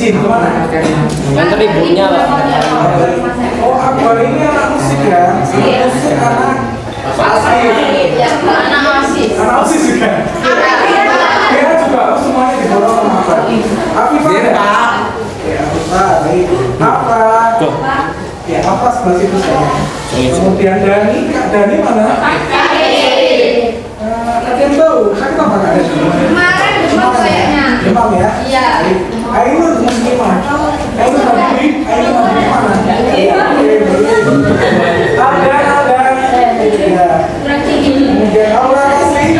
izin kemana? Nganter ibunya Pak. Oh, Akbar ini anak musik ya? Musik anak anak OSIS juga? Dia juga semuanya diborong sama Akbar. Afifah ya? Ya, Afifah, baik. Apa? Ya, apa sebelah situ saya? Kemudian Dani, Kak Dani mana? Ada yang tahu? Sakit apa Kak Dani? Kemarin demam kayaknya. Demam ya? Iya. Ainul muslimah. Ainul Habib, Ainul Habib mana? Ada. Ya. Kemudian Aura Kasih.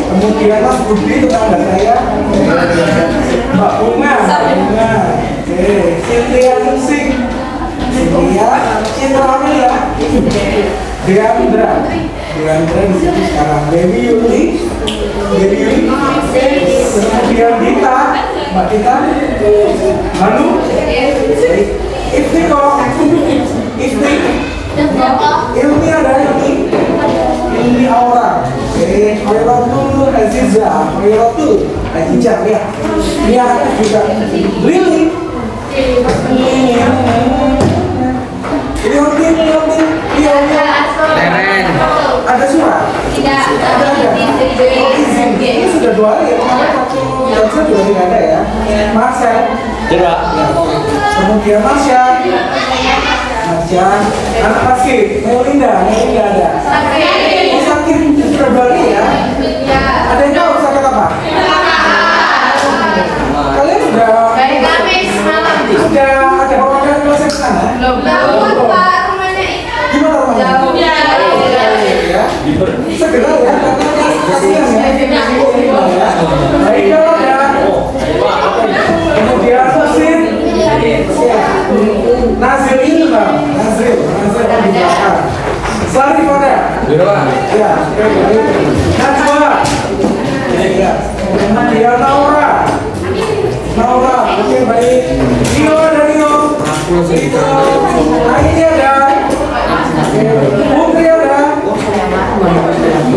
Kemudian Mas Budi tetangga saya. Mbak Bunga. Oke. Cynthia Sing. Cynthia Hamil ya. Deandra di situ sekarang. Dewi Yuli. Kemudian Dita, Mbak Dita. Manu. Ifni kok. Ifni. Ilmi ada Ilmi Aura. Oke. Khairotul Aziza. Khairotul Aziza ya. Ini anaknya juga. Lili. Leren. Ada surat? Tidak. Oh, izin. Ini sudah 2 hari ya. Kemarin waktu Elsa 2 hari nggak ada ya. Marcel. Coba. Kemudian Masya. Anak Paskib. Melinda ada. Oh, sakit sudah 2 hari ya. Ada yang tahu sakit apa? Kalian sudah Dari Kamis malam. sudah ada perwakilan kelasnya ke sana? Jauh Pak, rumahnya itu. Gimana rumahnya? Jauh ya. Ya. Segera ya, karena kasihan ya. Baik kalau ya. Kemudian Husin. Nazil Ilham. Nazil di belakang. Sarifada. Ya. Najwa. Ya. Kemudian Naura. Oke baik. Rio ada Rio. Aini ada. Putri ada.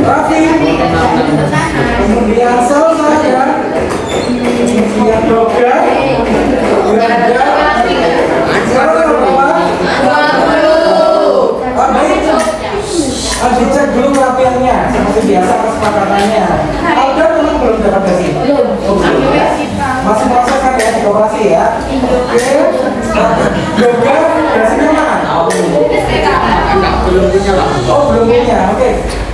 Raffi. Kemudian Salsa ada. Kemudian Doga. Sekarang berapa? 20. Baik. Dicek dulu perapiannya seperti biasa kesepakatannya. Alda memang belum dapat gaji. Masih proses kan ya, dikoperasi ya. Oke. Yoga gajinya mana? Belum punya. Oke.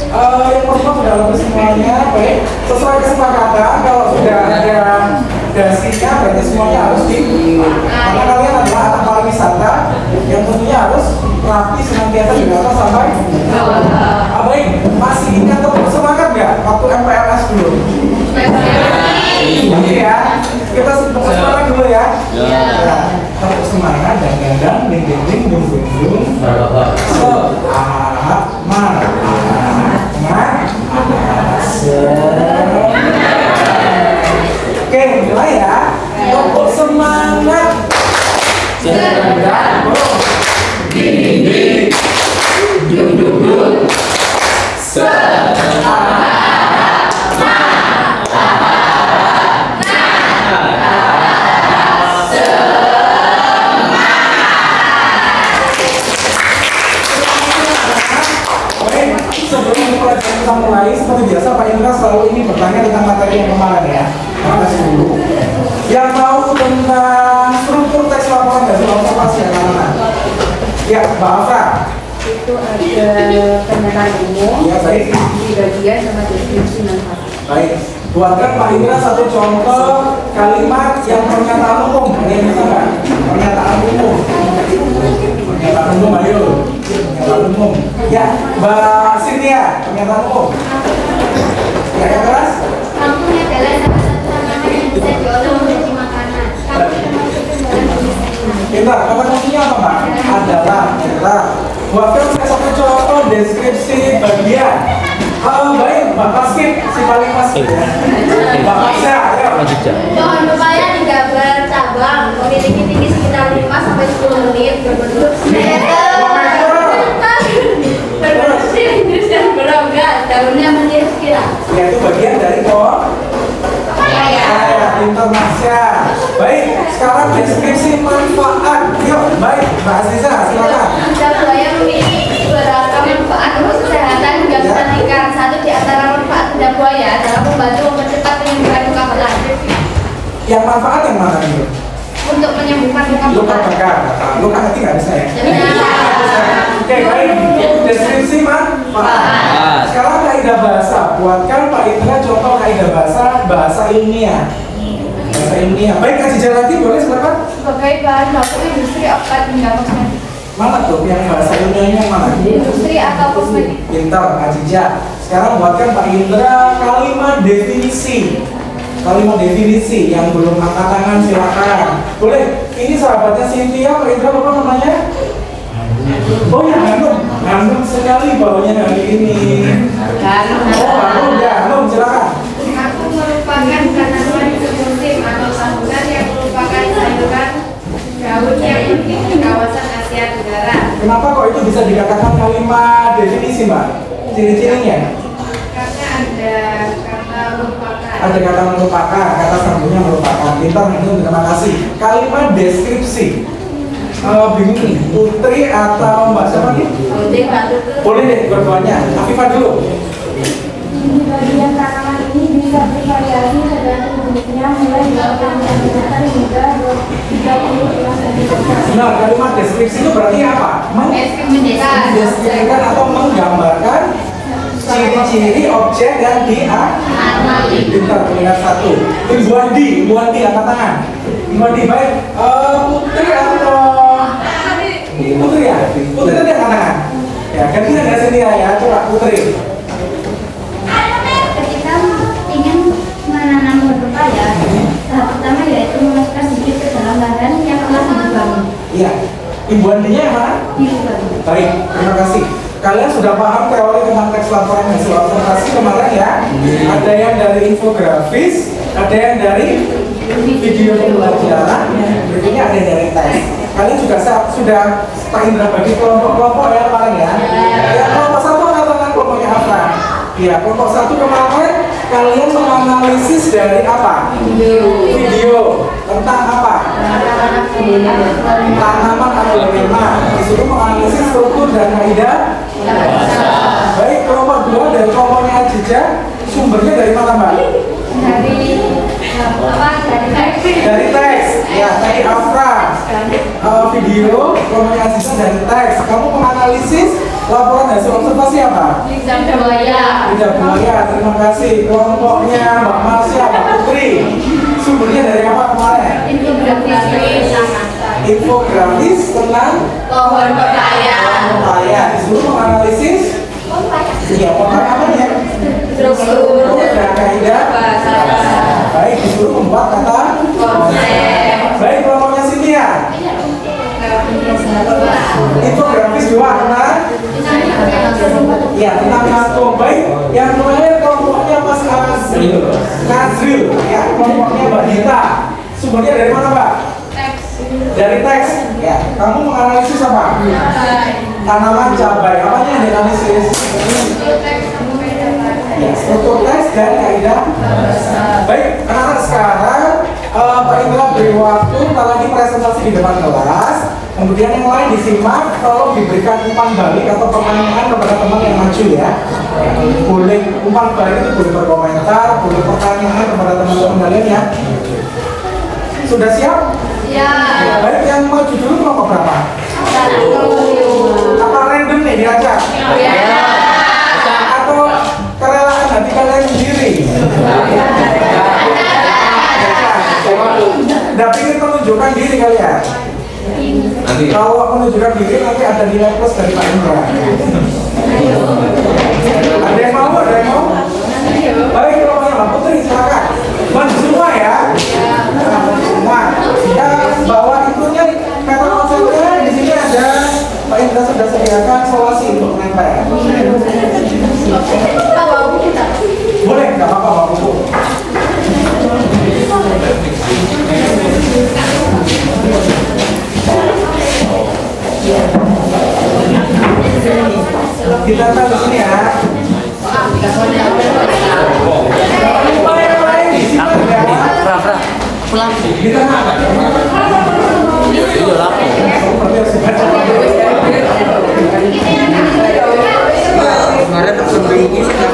Yang pertama sudah lulus semuanya. Baik. Sesuai kesepakatan kalau sudah ada dasinya berarti semuanya harus di. Karena kalian adalah anak pariwisata yang tentunya harus rapi senantiasa dilakukan sampai. Baik. Masih ingat atau semangat nggak waktu MPLS dulu? Oke ya. Kita semangat dulu ya. Tepuk semangat dan gandang ding ding ding dung dung dung. Oke, mulai ya. Tepuk semangat. Ding ding dung dung dung. Kita mulai seperti biasa Pak Indra selalu ini bertanya tentang materi yang kemarin ya. Tes dulu. Yang tahu tentang struktur teks laporan hasil observasi yang mana? Ya, Mbak Afra. Itu ada pernyataan umum, Ya, baik. di bagian sama deskripsi manfaat. Baik. Buatkan Pak Indra satu contoh kalimat yang pernyataan umum. Ada yang bisa nggak? Pernyataan umum. Pernyataan umum, ayo. Pernyataan umum. Ya, Mbak Cynthia, pernyataan umum. Ya, yang keras? Kampung adalah salah satu tanaman yang bisa diolah menjadi makanan. Pintar, kata kuncinya apa Mbak? Adalah, pintar. Buatkan saya satu contoh deskripsi bagian. Baik, Mbak Paskib, si paling pas. Mbak Pasya, ayo. Pohon pepaya tidak bercabang, memiliki tinggi sekitar 5-10 menit, berbentuk simeter. Berbentuk dan berongga, daunnya menir kira. Ya, itu bagian dari pohon. Pepaya. Pintar Masya. Baik, Sekarang deskripsi manfaat. Yuk, baik, Mbak Aziza, silakan. Lidah buaya memiliki beberapa manfaat untuk kesehatan hingga meningkatkan. Satu di antara manfaat lidah buaya adalah membantu mempercepat penyembuhan luka bakar. Yang manfaat yang mana itu? Untuk menyembuhkan luka Luka bakar. bakar. Luka hati nggak bisa ya? Oke, baik. Deskripsi manfaat. Sekarang kaidah bahasa. Buatkan Pak Indra contoh kaidah bahasa ilmiah. Bahasa ilmiah. Baik, Kak Jija lagi boleh silakan. Sebagai bahan baku industri obat hingga kosmetik. Mana tuh yang bahasa ilmiahnya yang mana? Industri atau kosmetik. Pintar, Kak Jija. Sekarang buatkan Pak Indra kalimat definisi. Kalimat definisi yang belum angkat tangan silakan. Boleh. Ini sahabatnya Cynthia, Pak Indra apa namanya? Oh ya, Hanum sekali baunya hari ini. Oh, Hanum ya, Hanum silakan. Aku merupakan tanaman musim atau sambutan yang merupakan sayuran daun yang penting di kawasan Asia Tenggara. Kenapa kok itu bisa dikatakan kalimat definisi, Mbak? Ciri-cirinya? Karena ada kata merupakan. Ada kata merupakan, kata sambungnya merupakan. Pintar, Hanum, terima kasih. Kalimat deskripsi. Bingung nih, Putri atau Mbak siapa nih? Boleh deh, dua-duanya. Afifah dulu. Bagian tanaman ini bisa bervariasi tergantung bentuknya mulai dari cm hingga 30 cm. Nah, kalimat deskripsi itu berarti apa? Mendeskripsikan atau menggambarkan ciri-ciri objek yang diamati. Pintar, lihat satu. Ibu Andi angkat tangan. Ibu Andi, baik. Putri atau Putri ya? Putri tadi angkat tangan. Ya, gantian dari sini ya. Coba Putri. Ketika ingin menanam pohon pepaya, tahap pertama yaitu memasukkan bibit ke dalam lahan yang telah dibangun. Iya. Ibu Andinya yang mana? Baik, terima kasih. Kalian sudah paham teori tentang teks laporan hasil observasi kemarin ya? Ada yang dari infografis, ada yang dari video pembelajaran, berikutnya ada yang dari teks. Kalian juga sudah Pak Indra bagi kelompok-kelompok ya kemarin ya? Ya, kelompok satu katakan kelompoknya apa? Ya, kelompok satu kemarin kalian menganalisis dari apa? Video tentang apa? Tanaman aglonema. Disuruh menganalisis struktur dan kaidah. Baik, kelompok dua dari kelompoknya Ajija, sumbernya dari mana, Mbak? Dari teks. Ya, tadi Afra. Video kelompoknya Ajija dari teks. Kamu menganalisis laporan hasil observasi apa? Lidah buaya. Lidah buaya, terima kasih. Kelompoknya Mbak Marsya, Mbak Putri, sumbernya dari apa kemarin? Infografis tentang Pohon pepaya. pepaya. Disuruh menganalisis iya, pohon apa ya? Struktur Dan kaidah. Baik, disuruh membuat kata konsep. baik, kelompoknya Cynthia. Infografis dua tentang ya, tentang makom. Baik, yang terakhir kelompoknya Mas Nazril. Ya, kelompoknya Mbak Dita. Sumbernya dari mana, Mbak? Dari teks. Ya, kamu menganalisis apa? Tanaman cabai. Apanya yang dianalisis? Ya, struktur teks dan kaidah. Baik, anak-anak sekarang Pak Indra beri waktu kita lagi presentasi di depan kelas. Kemudian yang lain disimak, tolong diberikan umpan balik atau pertanyaan kepada teman yang maju ya. Boleh umpan balik itu boleh berkomentar, boleh pertanyaan kepada teman-teman kalian ya. Sudah siap? Ya. Baik, yang maju dulu kelompok berapa? Apa random nih diajak? Atau kerelaan hati kalian sendiri? Nggak ingin menunjukkan diri kalian? Nanti. Kalau menunjukkan diri nanti ada nilai plus dari Pak Indra. Ada yang mau? Ada yang mau? Baik, kelompoknya Mbak Putri silakan. Maju semua ya. Semua. Ya, bawa itunya kata konsepnya di sini ada Pak Indra sudah sediakan solasi untuk menempel. Boleh, nggak apa-apa Pak Buku. Kita tahu di sini ya. Pulang di sini ya. Di tengah. Iya lah. Berarti harus dibaca. Kemarin sebelum ini sudah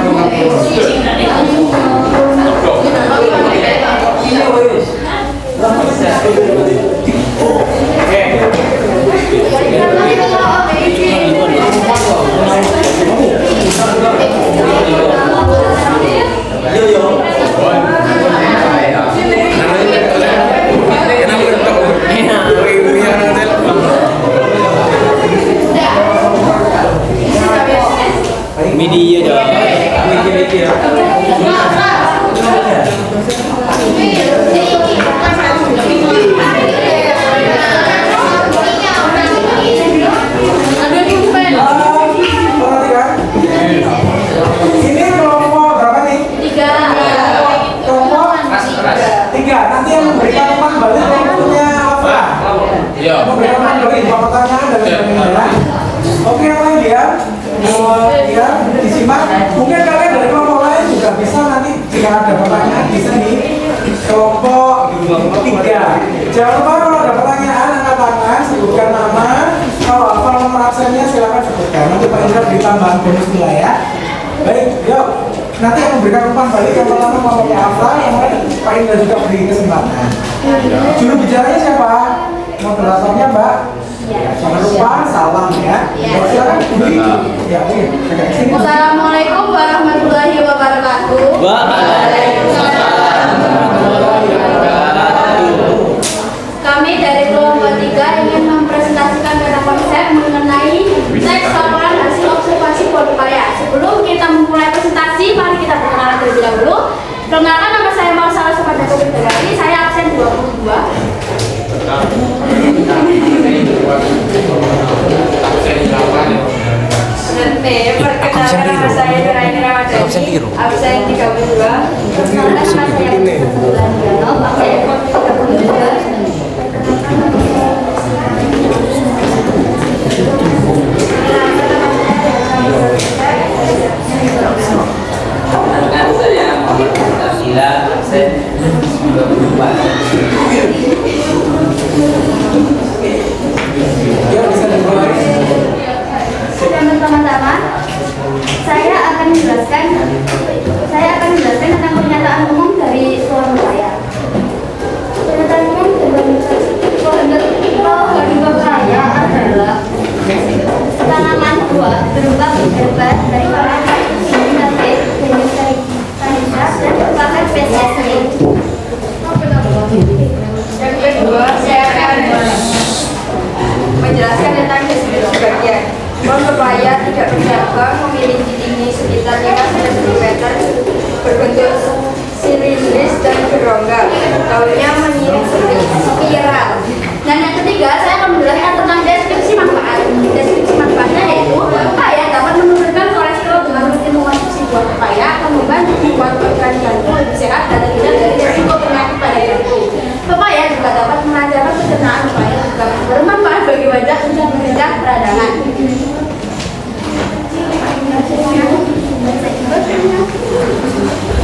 media dong. Perhatikan. Ini kelompok berapa nih? 3. Kelompok 3. Nanti yang memberikan umpan balik kelompoknya apa? Memberikan umpan balik 2 pertanyaan dan sebagainya. Oke, yang lain ya. Ya, disimak. Mungkin kalian dari kelompok lain juga bisa nanti jika ada pertanyaan bisa di kelompok 3. Jangan lupa kalau ada pertanyaan angkat tangan, sebutkan nama. Kalau hafal nomor absennya silakan sebutkan. Nanti Pak Indra beri tambahan bonus nilai ya. Baik, yuk. Nanti yang memberikan umpan balik yang pertama kelompoknya Afra, yang lain Pak Indra juga beri kesempatan. Juru bicaranya siapa? Moderatornya Mbak. Jangan lupa salam ya. Silakan beri. Ya, oke. Assalamualaikum warahmatullahi wabarakatuh. Kami dari kelompok 3 ingin mempresentasikan tentang konsep mengenai teks laporan hasil observasi Polupaya. Sebelum kita memulai presentasi, mari kita perkenalan terlebih dahulu. Perkenalkan, nama saya Marsala Supadako Bidadari, saya absen 22. Perkenalkan, nama saya Nuraini Ramadhani, absen 32. Perkenalkan, nama saya Bulan Diano, absen 32. Perkenalkan, saya Muhammad Tafsila, absen 24. Ya, bisa dimulai. Teman-teman, saya akan menjelaskan tentang pernyataan umum dari Polupaya. Pernyataan umum Polupaya adalah tanaman buah berupa berbat dari varian jenis Calypsa dan merupakan spesies lain. Yang kedua, saya akan menjelaskan tentang deskripsi bagian. Polupaya tidak bercabang, memiliki tinggi sekitar 5 cm, berbentuk silindris dan berongga. Daunnya menyiring spiral. Dan yang ketiga, saya akan menjelaskan tentang deskripsi manfaat. Deskripsi manfaatnya yaitu pepaya dapat menurunkan kolesterol dengan rutin mengonsumsi buah pepaya, akan membantu membuat organ jantung lebih sehat dan terhindar dari risiko penyakit pada jantung. Pepaya juga dapat melancarkan pencernaan pepaya, juga bermanfaat bagi wajah untuk mencegah peradangan.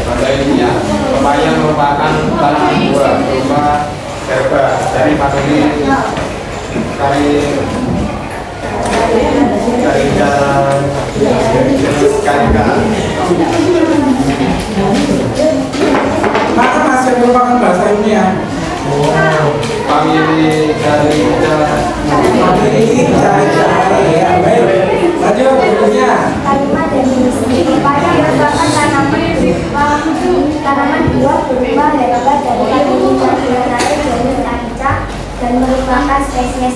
Pada intinya, pepaya merupakan tanaman buah berupa herba dari famili Carica. Mana masih merupakan bahasa ilmiah? Famili Carica. Famili Carica. Ya, baik. Lanjut berikutnya. Kalimat dan industri pepaya merupakan tanaman buah berupa herba dari famili Caryophyllaceae jenis Carica dan merupakan spesies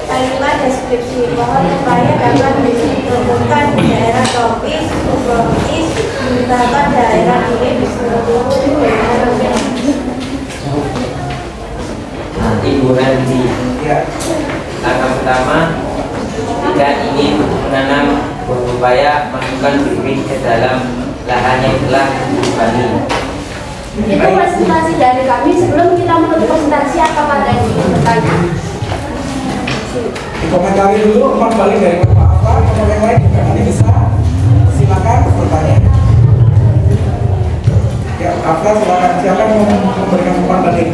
Kalimat deskripsi pohon pepaya dapat ditemukan di daerah tropis, subtropis, bahkan daerah dingin di seluruh dunia. Ibu Ranti. Langkah pertama, jika ingin menanam buah pepaya, masukkan bibit ke dalam lahan yang telah dibani. Itu presentasi dari kami. Sebelum kita menutup presentasi, apakah ada yang ingin bertanya? Dikomentari dulu umpan balik dari Bapak apa, kalau yang lain juga nanti bisa silakan bertanya. Ya, Afra silakan, siapa yang mau memberikan umpan balik?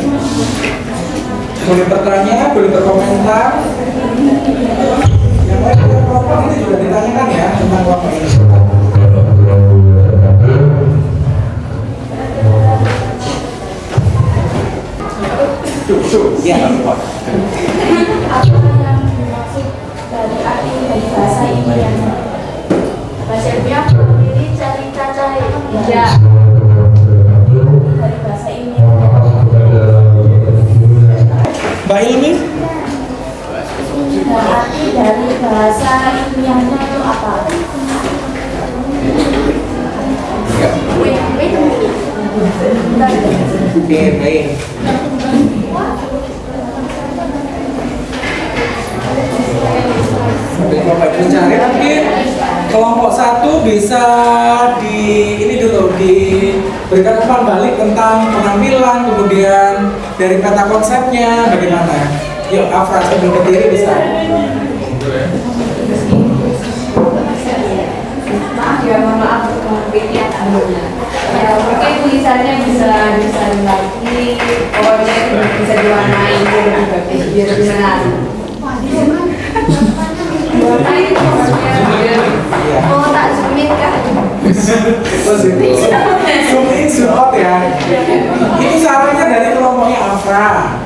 Bahasa ilmiah memilih cari cacai. Ya. Dari bahasa ini. Mbak Ilmi? Arti dari bahasa ilmiahnya itu apa? Oke, baik. Sambil Bapak Ibu cari mungkin kelompok 1 bisa ini dulu diberikan umpan balik tentang penampilan, kemudian dari kata konsepnya bagaimana. Yuk, Afra sambil berdiri bisa. Maaf pilihan alurnya. Ya, mungkin tulisannya bisa lagi, pokoknya bisa diwarnai biar lebih bagus, biar lebih menarik. Oh, tak zoom-in kah? Zoom in, zoom out ya. Ini caranya dari kelompoknya Afra.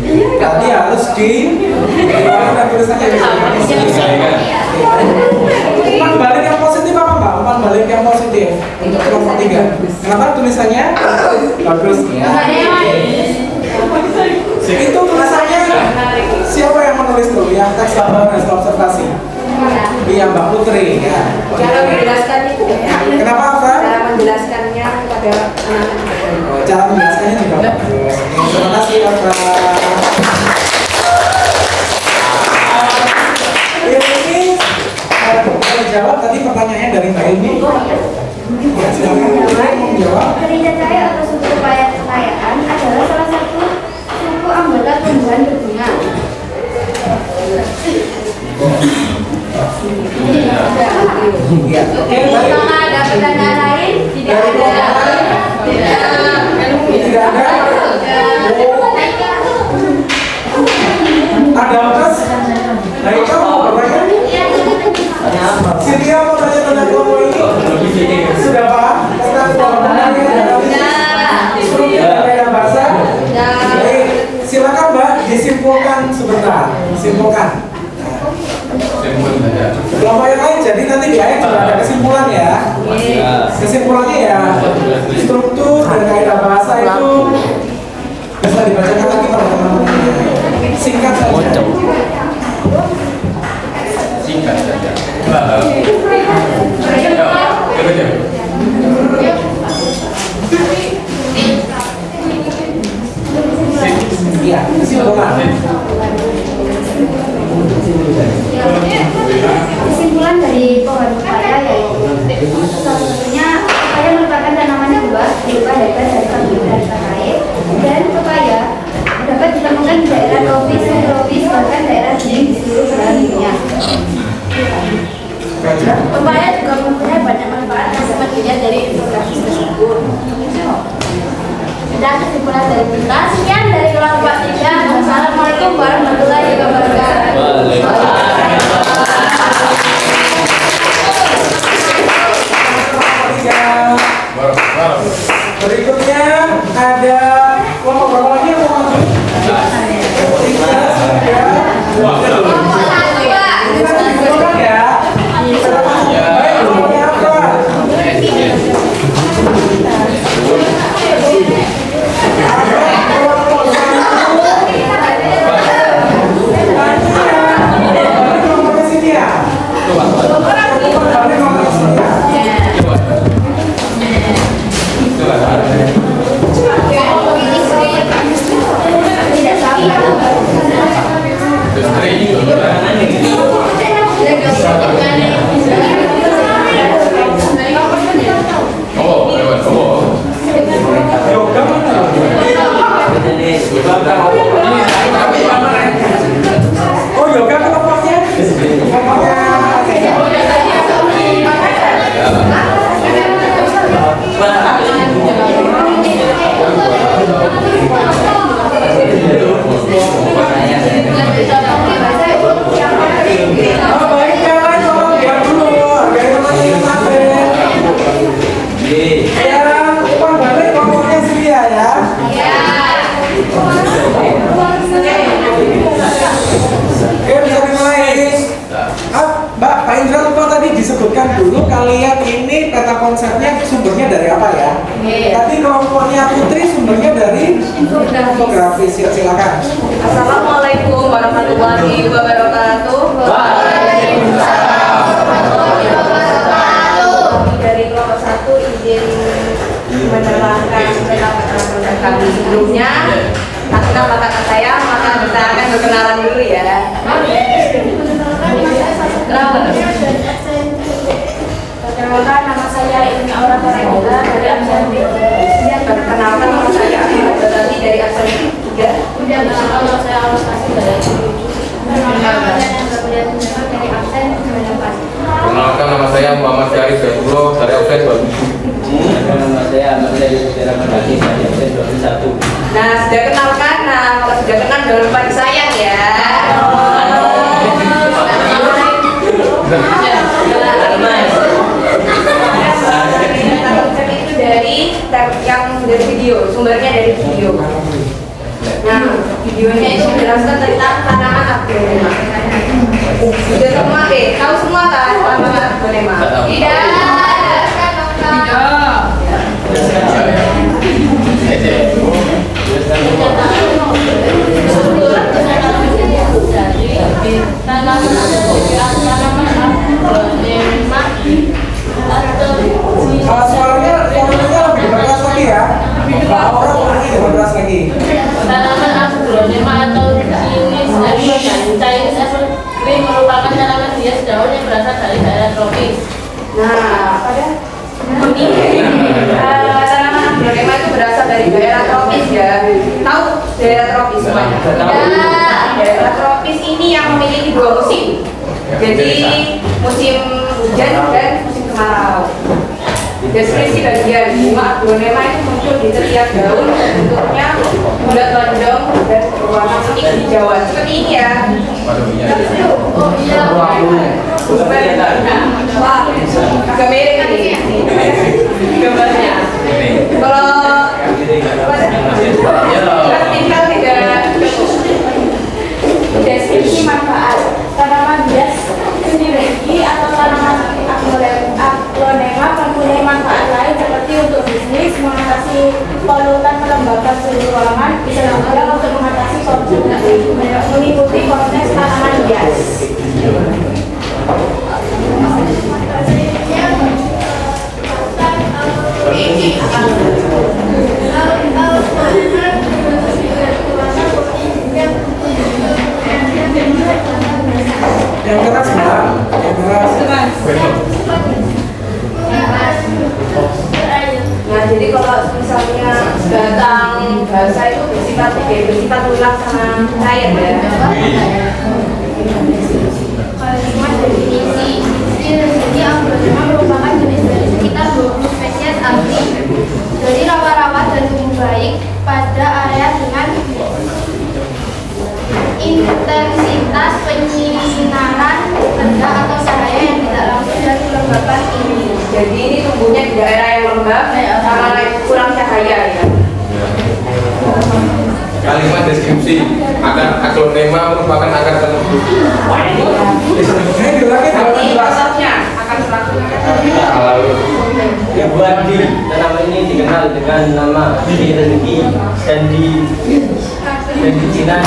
Nanti harus dan tulisannya bisa. Umpan balik yang positif apa Mbak? Umpan balik yang positif untuk kelompok 3. Kenapa tulisannya bagus? Ya. Itu tulisannya siapa yang menulis tuh? Yang teks tambahan hasil observasi? Iya, Mbak Putri ya. Cara menjelaskan itu ya. Kenapa Afra? Cara menjelaskannya kepada anak-anak. Cara menjelaskannya juga bagus. Terima kasih Afra. Ini kita jawab tadi pertanyaannya dari Mbak Ilmi. Ya, silakan menjawab. Gereja cahaya atau suku kekayaan adalah salah satu suku anggota tumbuhan berbunga. Ya, oke, baik. Apakah ada pertanyaan lain? Tidak Dari ada. Tidak ada. Ada mas? Dari kamu mau bertanya? Cynthia mau tanya tentang kelompok ini? Sudah paham? Tentang kelompok bahasa? Baik, silakan Mbak disimpulkan sebentar. Simpulkan. Kelompok yang lain, jadi nanti di akhir juga ada kesimpulan ya. Kesimpulannya ya, struktur dan kaidah bahasa itu bisa dibacakan lagi pada teman-teman. Singkat saja. Singkat saja. Iya, kesimpulan. Kesimpulan dari pohon pepaya yaitu salah satunya pepaya merupakan tanaman yang luas berupa hebat dari permukaan terkait, dan pepaya dapat ditemukan di daerah tropis, subtropis, bahkan daerah dingin di seluruh belahan dunia. Pepaya juga mempunyai banyak manfaat yang dapat dilihat dari infografis tersebut. Dan kesimpulan dari kita, sekian dari kelompok 3. Wassalamualaikum warahmatullahi wabarakatuh. Berikutnya ada kelompok berapa lagi yang mau maju? 好，来，各位同学。Indra lupa tadi disebutkan dulu kalian ini peta konsepnya sumbernya dari apa ya? Tadi kelompoknya Putri sumbernya dari infografis. Ya, silakan. Assalamualaikum warahmatullahi wabarakatuh. Waalaikumsalam warahmatullahi wabarakatuh. Dari kelompok 1 izin menerangkan peta konsep kami sebelumnya. Karena kata saya, maka kita akan berkenalan dulu ya. Perkenalkan, nama saya Ilmi Aura Farida dari absen 3. Perkenalkan, nama saya Ahmad Badati dari absen 3. Nama saya Alus Kasih dari absen 7. Perkenalkan, dari absen 9. Perkenalkan, nama saya Muhammad Syarif Zainullah dari absen 27. Nama saya Ahmad Syarif dari absen 21. Nah, sudah kenalkan. Nah, kalau sudah kenal jangan lupa disayang ya. Konsep itu dari video, sumbernya dari video. Nah, videonya itu menjelaskan tentang tanaman aglonema. Sudah semua tahu semua kan tanaman aglonema? Tidak. Suaranya lebih berkeras lagi ya. Orang lebih berkeras lagi. Tanaman aglonema atau jenis Chinese evergreen merupakan tanaman hias daun yang berasal dari daerah tropis. Nah, ini tanaman aglonema itu berasal dari daerah tropis ya. Tahu daerah tropis semuanya? Daerah tropis ini yang memiliki 2 musim. Jadi musim hujan dan musim kemarau. Deskripsi bagian bunga aglonema itu muncul di setiap daun, bentuknya bulat lonjong dan berwarna kuning hijauan seperti ini ya. Oh iya. Wah, agak mirip nih gambarnya. Kalau tinggal tidak Deskripsi manfaat tanaman hias sendiri atau tanaman aglonema mempunyai manfaat lain seperti untuk bisnis, mengatasi polutan melembabkan suhu ruangan, bisa juga untuk mengatasi korupsi mengikuti kontes tanaman hias. Yang keras enggak? Yang keras. Nah, jadi kalau misalnya batang bahasa itu bersifat lunak sama cair ya. Kalimat definisi jadi aglonema merupakan jenis dari sekitar 20 spesies algi dari rawa-rawa dan tumbuh baik pada area dengan intensitas penyinaran rendah atau cahaya yang tidak langsung dan kelembapan tinggi. Jadi ini tumbuhnya di daerah yang lembab sama kurang cahaya ya. Kalimat deskripsi aglonema merupakan akar penentu. Ini diulangi Ini jelas. contohnya akan selalu. Yang buat di tanaman ini dikenal dengan nama Hireki dan di Cina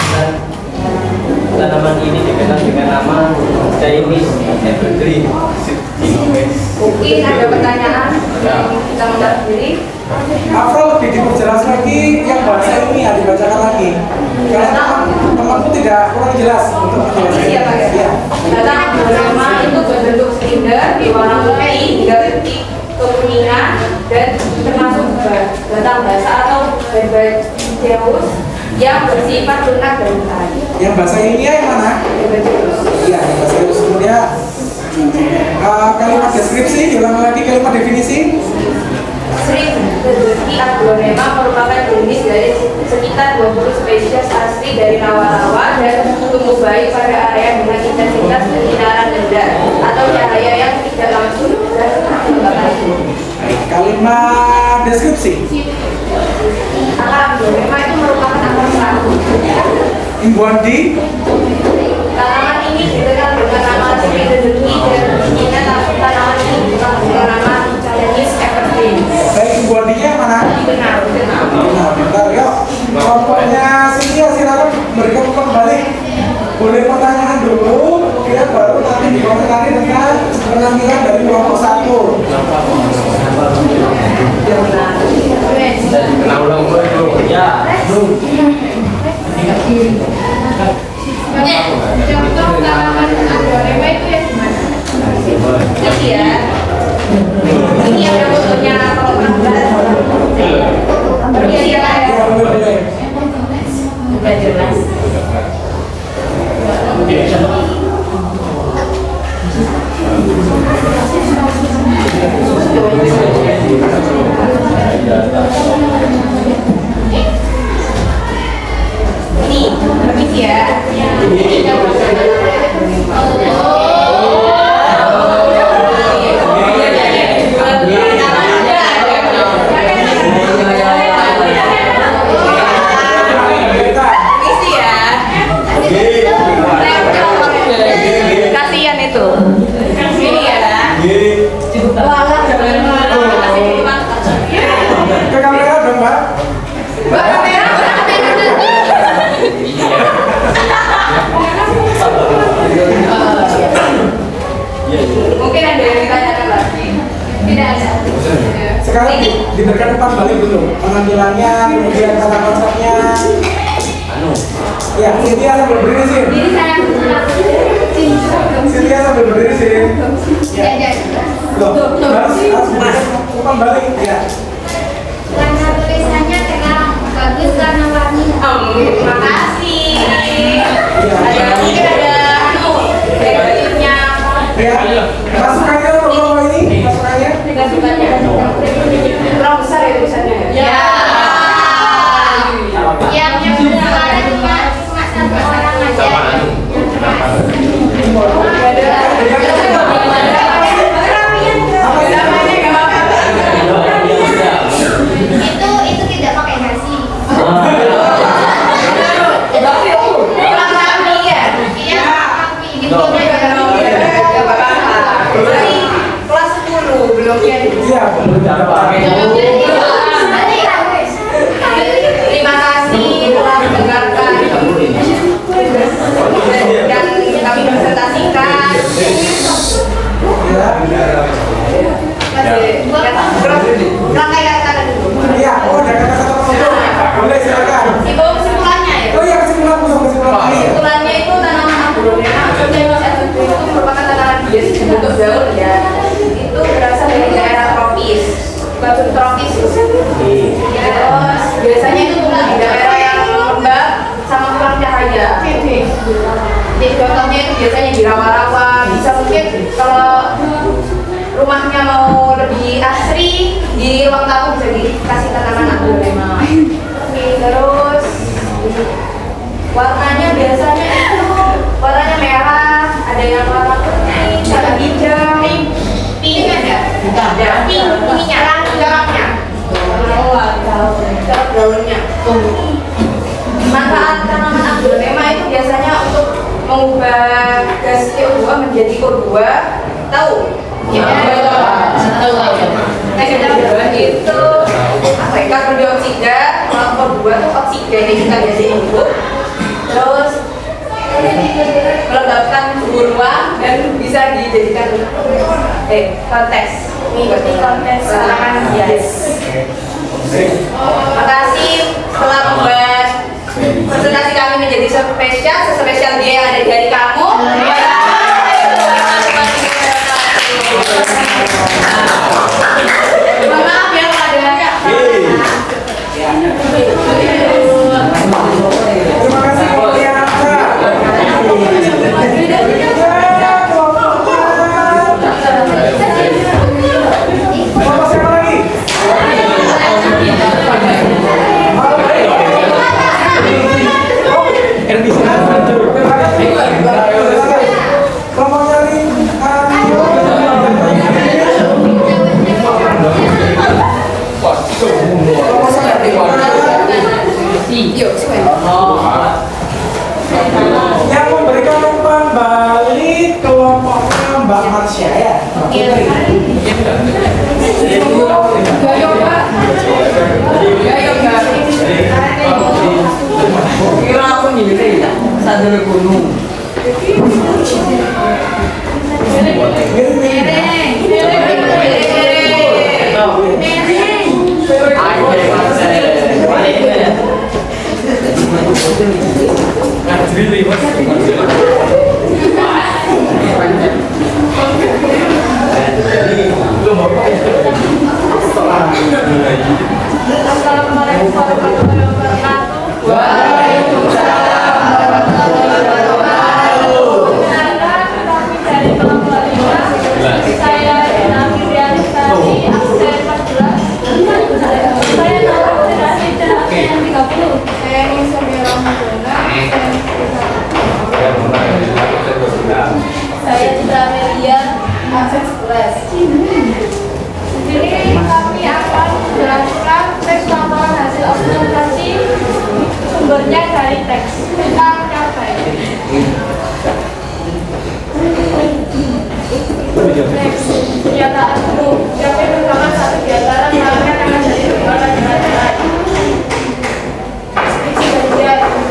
tanaman ini dikenal dengan nama Chinese evergreen. Mungkin ada pertanyaan yang kita menjawab sendiri. Afro lebih diperjelas lagi yang bahasa ilmiah dibacakan lagi. Karena temanku tidak kurang jelas untuk menjelaskan. Iya Pak ya. Batang aglonema itu berbentuk silinder berwarna putih hingga titik kekuningan dan termasuk batang basah atau herbaceous yang bersifat lunak dan tarik. Yang bahasa ilmiah yang mana? Iya, yang bahasa ilmiah sebelumnya. Kalimat deskripsi, diulang lagi kalimat definisi. Sri Rezeki aglonema merupakan jenis dari sekitar 20 spesies asli dari rawa-rawa dan tumbuh baik pada area dengan intensitas penyinaran rendah atau cahaya yang tidak langsung dan kelembapan. Kalimat deskripsi. Aglonema itu merupakan akar seratu. Imbuan di Tanaman ini dikenal dengan nama Sri Rezeki dan penampilan dari kelompok 1. Kenal ulang dulu ya. Contoh tanaman agrorema itu ya gimana? Ini ya. Ini ada fotonya kalau pernah lihat. Iya ya. Udah jelas. Ini, permisi ya. Kasihan itu. Ini ya. Ke kamera dong, Mbak. Mbak, kamera. Mungkin ada yang ditanyakan lagi. Tidak ada. Sekarang diberikan umpan balik dulu. Penampilannya, kemudian kata konsepnya. Ya, Cynthia sambil berdiri sih. Jadi saya Cynthia sambil berdiri sih. Loh, harus umpan balik ya. karena tulisannya terang bagus karena warnanya. Terima kasih. Ada mungkin ada bajunya. Ya, masukannya logo ini, masukannya. Masukannya. Terlalu besar ya tulisannya. Ya. Yang ada cuma satu orang aja. Itu tidak pakai nasi. Kelas 10 belum ya. Iya, Terima kasih telah mendengarkan dan kami presentasikan. Rangkai kata dulu. iya. Oh, ada kata-kata tertentu. Boleh silakan. Itu kesimpulannya ya. Oh iya, kesimpulan. Kesimpulannya itu tanaman agrorema itu merupakan tanaman bias bentuk daun ya. Itu berasal dari daerah tropis, batu tropis. Terus biasanya itu tumbuh di daerah yang lembab sama kurang cahaya. Jadi contohnya itu biasanya di rawa-rawa. Bisa mungkin kalau rumahnya mau lebih asri di ruang tamu bisa dikasih tanaman agrorema. Terus warnanya biasanya itu warnanya merah, ada yang warna putih, ada hijau, pink ada, pink ininya, garapnya, garap daunnya. Manfaat tanaman agrorema itu biasanya untuk mengubah gas CO2 menjadi O2. Tahu? Ya, tahu. Itu apa ya? Karbon dioksida, kalau O2 itu oksigen yang kita biasanya hidup. Terus melembabkan suhu ruang dan bisa dijadikan kontes. Ini berarti kontes tanaman hias. Terima kasih telah membuat presentasi kami menjadi spesial dia yang ada di hari kamu. Maaf ya kalau ada. Terima kasih yang memberikan umpan balik kelompoknya Mbak Marsha ya. Kira aku nih, sadar gunung. Saya Citra Amelia, absen 11. Di sini kami akan menjelaskan teks laporan hasil observasi sumbernya dari teks tentang capai. Teks pernyataan umum. Capai merupakan satu di antara perangkat yang dari lembaga negara.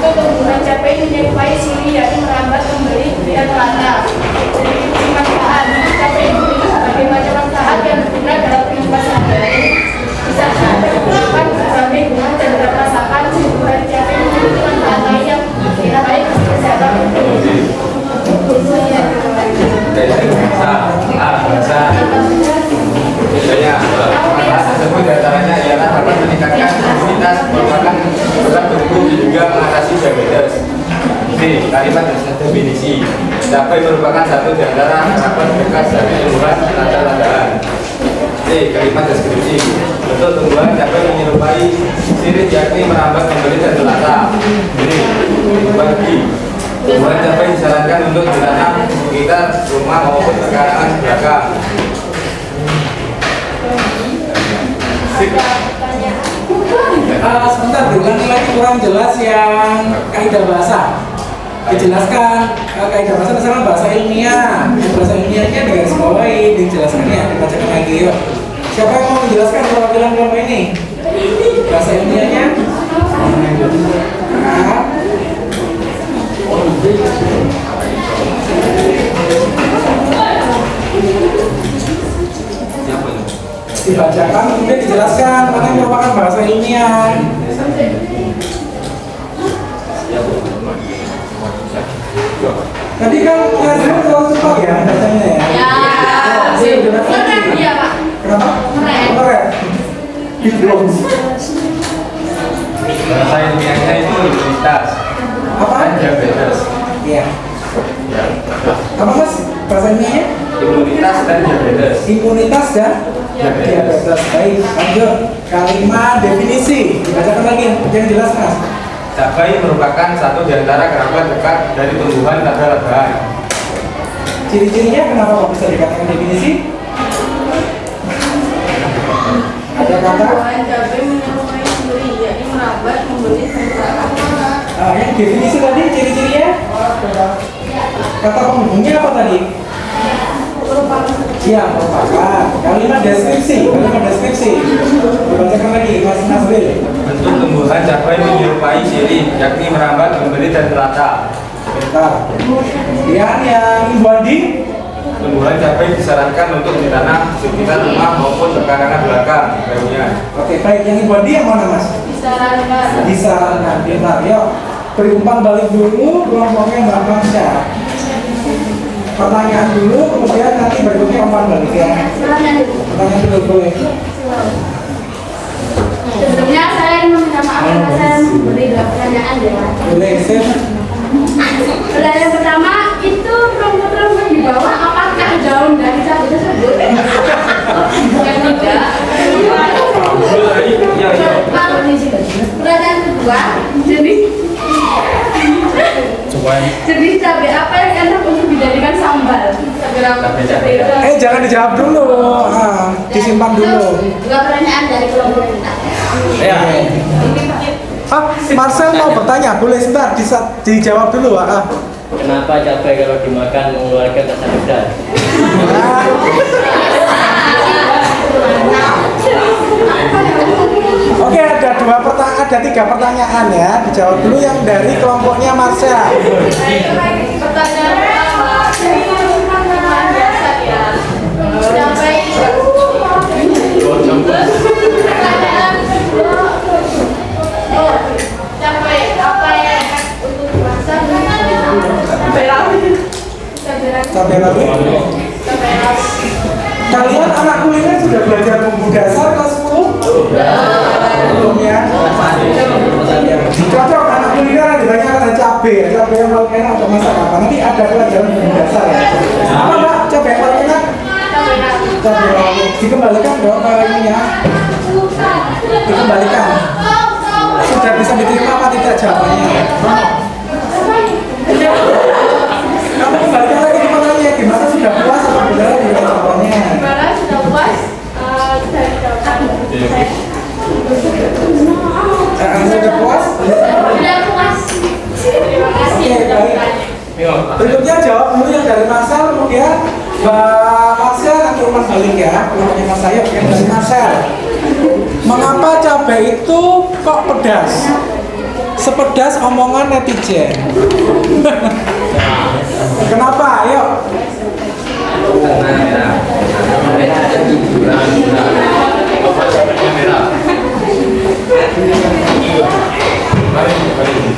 Untuk penggunaan capai menyerupai siri yakni merambat, membeli, dan melata. Dari manfaat, capai memiliki berbagai macam manfaat yang berguna dalam kehidupan sehari-hari. Bisa dilakukan berbagai guna dan dirasakan sehubungan capai memiliki manfaat lain yang baik untuk kesehatan tubuh. Biasanya manfaat tersebut diantaranya ialah dapat meningkatkan imunitas, merupakan berat tubuh juga mengatasi diabetes. D. Kalimat definisi. Cabai merupakan satu di antara harapan bekas dari tumbuhan lada-ladaan. C. Kalimat deskripsi. Bentuk tumbuhan cabai menyerupai sirih yakni merambat, membeli, dan melata. D. Bagi tumbuhan cabai disarankan untuk ditanam sekitar rumah maupun pekarangan belakang. Sebentar, diulangi lagi kurang jelas yang kaidah bahasa. Dijelaskan kaidah bahasa misalnya bahasa ilmiah. Bahasa ilmiahnya digarisbawahi, dijelaskannya, dibacakan lagi yuk. Siapa yang mau menjelaskan perwakilan kelompok ini? Bahasa ilmiahnya? Dibacakan kemudian dijelaskan mana yang merupakan bahasa ilmiah. Tadi kan kalian terlalu cepat ya bacanya ya. Keren dia Pak. Kenapa? Keren. Belum. Bahasa ilmiahnya itu imunitas. Apa? Diabetes. Iya. Apa mas? Bahasa ilmiahnya? Imunitas dan diabetes. Imunitas dan diabetes. Baik, lanjut. Kalimat definisi. Dibacakan lagi yang jelas mas. Cabai merupakan satu di antara kerabat dekat dari tumbuhan lada-ladaan. Ciri-cirinya kenapa kok bisa dikatakan definisi? Ada kata? Cabai menyerupai siri yakni merambat, membeli, dan melata. Yang definisi tadi ciri-cirinya? Kata penghubungnya apa tadi? Iya, merupakan. Kalimat deskripsi. Dibacakan lagi, Mas Nasbil. Bentuk tumbuhan cabai menyerupai sirih, yakni merambat, membeli, dan melata. Bentar. Kemudian yang Ibu Andi. Tumbuhan cabai disarankan untuk ditanam sekitar rumah maupun pekarangan belakang. Oke, baik. Yang Ibu Andi yang mana Mas? Disarankan. Disarankan. Bentar, yuk. Beri umpan balik dulu, kelompoknya Mbak Mansya. Pertanyaan dulu, kemudian nanti berikutnya umpan balik ya. Pertanyaan dulu, boleh. Sebelumnya saya ingin meminta maaf karena saya memberi dua pertanyaan ya. Boleh, sip. Pertanyaan pertama, itu rumput-rumput di bawah apakah daun dari cabai tersebut? Yang tidak. Pertanyaan kedua, jenis cabai apa yang enak untuk dijadikan sambal? Jangan dijawab dulu, disimpan dulu. Dua pertanyaan dari kelompok kita. Marcel mau bertanya, boleh sebentar dijawab dulu. Kenapa cabai kalau dimakan mengeluarkan rasa pedas? Oke, ada tiga pertanyaan ya. Dijawab dulu yang dari kelompoknya Marcel. Pertanyaan pertama, Kalian anak kuliner sudah belajar bumbu dasar kelas 10? Belum ya? Cocok anak kuliner ditanya ada cabai yang paling enak untuk masak apa? Nanti ada pelajaran bumbu dasar ya. Apa Mbak? Cabai yang paling enak? Cabai rawit. Dikembalikan dong ke ininya. Dikembalikan. Sudah bisa diterima apa tidak jawabannya? Kamu kembalikan lagi ke pertanyaan gimana, sudah puas atau belum dengan jawabannya? Gimana sudah puas dari jawaban saya? Sudah puas? Sudah puas. Terima kasih. Oke, baik. Berikutnya jawab dulu yang dari Marcel, kemudian Mbak Marcel nanti umpan balik ya. Kemudian Mas saya yang dari Marcel. Mengapa cabai itu kok pedas? Sepedas omongan netizen. Kenapa? Ayo.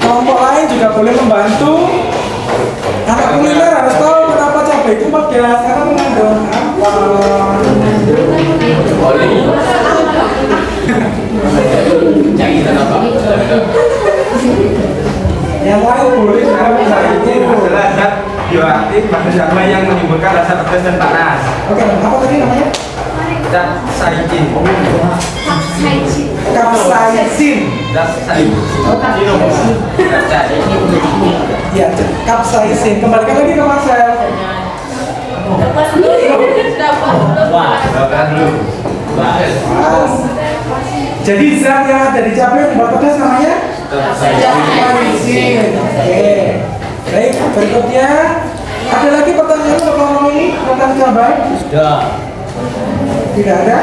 Kelompok lain juga boleh membantu. Anak kuliner harus tahu kenapa cabai itu pedas, karena mengandung apa? Yang lain boleh juga Saicin adalah zat bioaktif pada zat yang menimbulkan rasa pedas dan panas. Oke, apa tadi namanya? Zat saicin. Kapsaisin. Zat saicin. Ya, kapsaisin. Kembalikan lagi ke Marcel. Jadi zat yang ada di cabai yang membuat pedas namanya kapsaisin. Oke. Baik, berikutnya ada lagi pertanyaan untuk ngomong ini tentang cabai? Sudah. Tidak ada?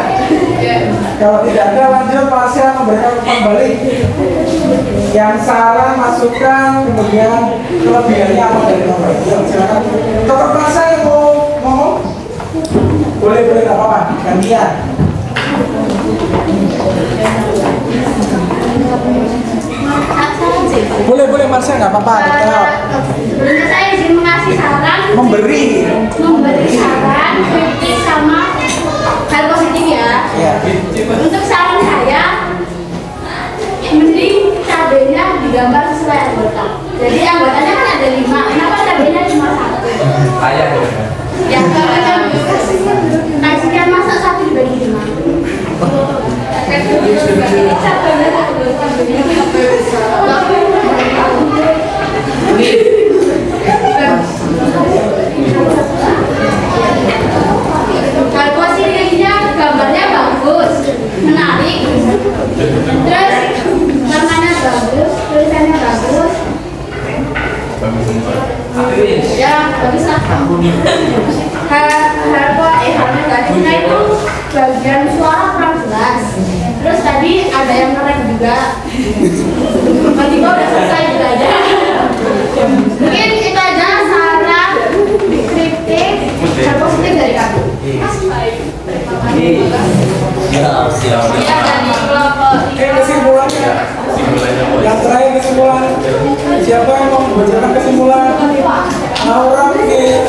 Kalau tidak ada, lanjut Marcel memberikan umpan balik. Yang salah masukkan, kemudian kelebihannya apa dari nomor itu. Silakan. Dokter Marcel yang mau ngomong? Boleh, nggak apa-apa. Gantian. Boleh Marcel, nggak apa-apa. Sebelumnya saya izin mengasih saran. Memberi Saran kritik sama hal positif ya. Untuk saran saya, mending cabenya digambar sesuai anggota. Jadi anggotanya kan ada 5, kenapa cabenya cuma 1? Ayah. Ya kalau sekian masak 1 dibagi 5. Kalau positifnya gambarnya bagus, menarik, terus warnanya bagus, tulisannya bagus. Ya, bagus lah. Hal negatifnya itu bagian suara kurang jelas. Terus tadi ada yang keren juga. Tiba-tiba udah selesai belajar. Mungkin itu aja saran, kritik, hal positif dari kami. Siap. Ya, dari kelompok Kesimpulannya. Yang terakhir kesimpulan. Siapa yang mau membacakan kesimpulan? Naura mungkin.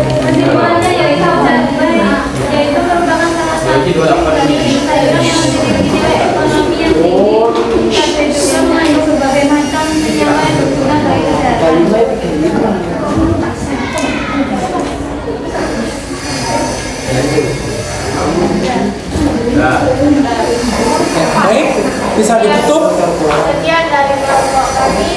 Kesimpulannya yaitu merupakan salah satu dari sayuran yang memiliki nilai ekonomi yang tinggi. Cabai juga mengandung berbagai macam senyawa yang berguna bagi kesehatan. Baik, bisa ditutup. Sekian dari kelompok kami.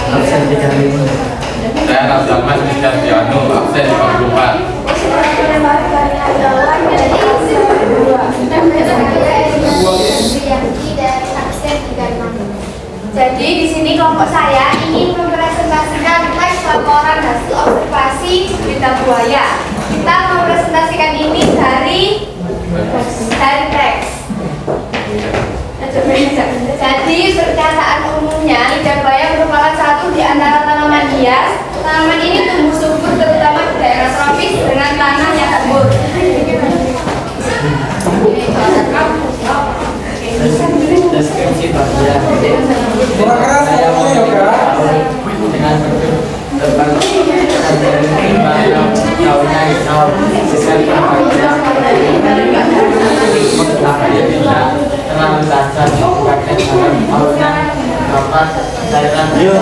absen 35. Saya Abdurrahman Kristiano, absen 54. Jadi di sini kelompok saya ingin mempresentasikan teks laporan hasil observasi lidah buaya. Kita mempresentasikan ini dari teks. Jadi perkataan umumnya lidah buaya merupakan satu di antara tanaman hias. Tanaman ini tumbuh subur terutama di daerah tropis dengan tanah yang gembur. Deskripsi buaya. Kurang keras ngomongnya ya kak. Dengan bentuk terbang daunnya hijau, segar berbagai terlalu tajam bagian dalam daunnya dapat cairan gel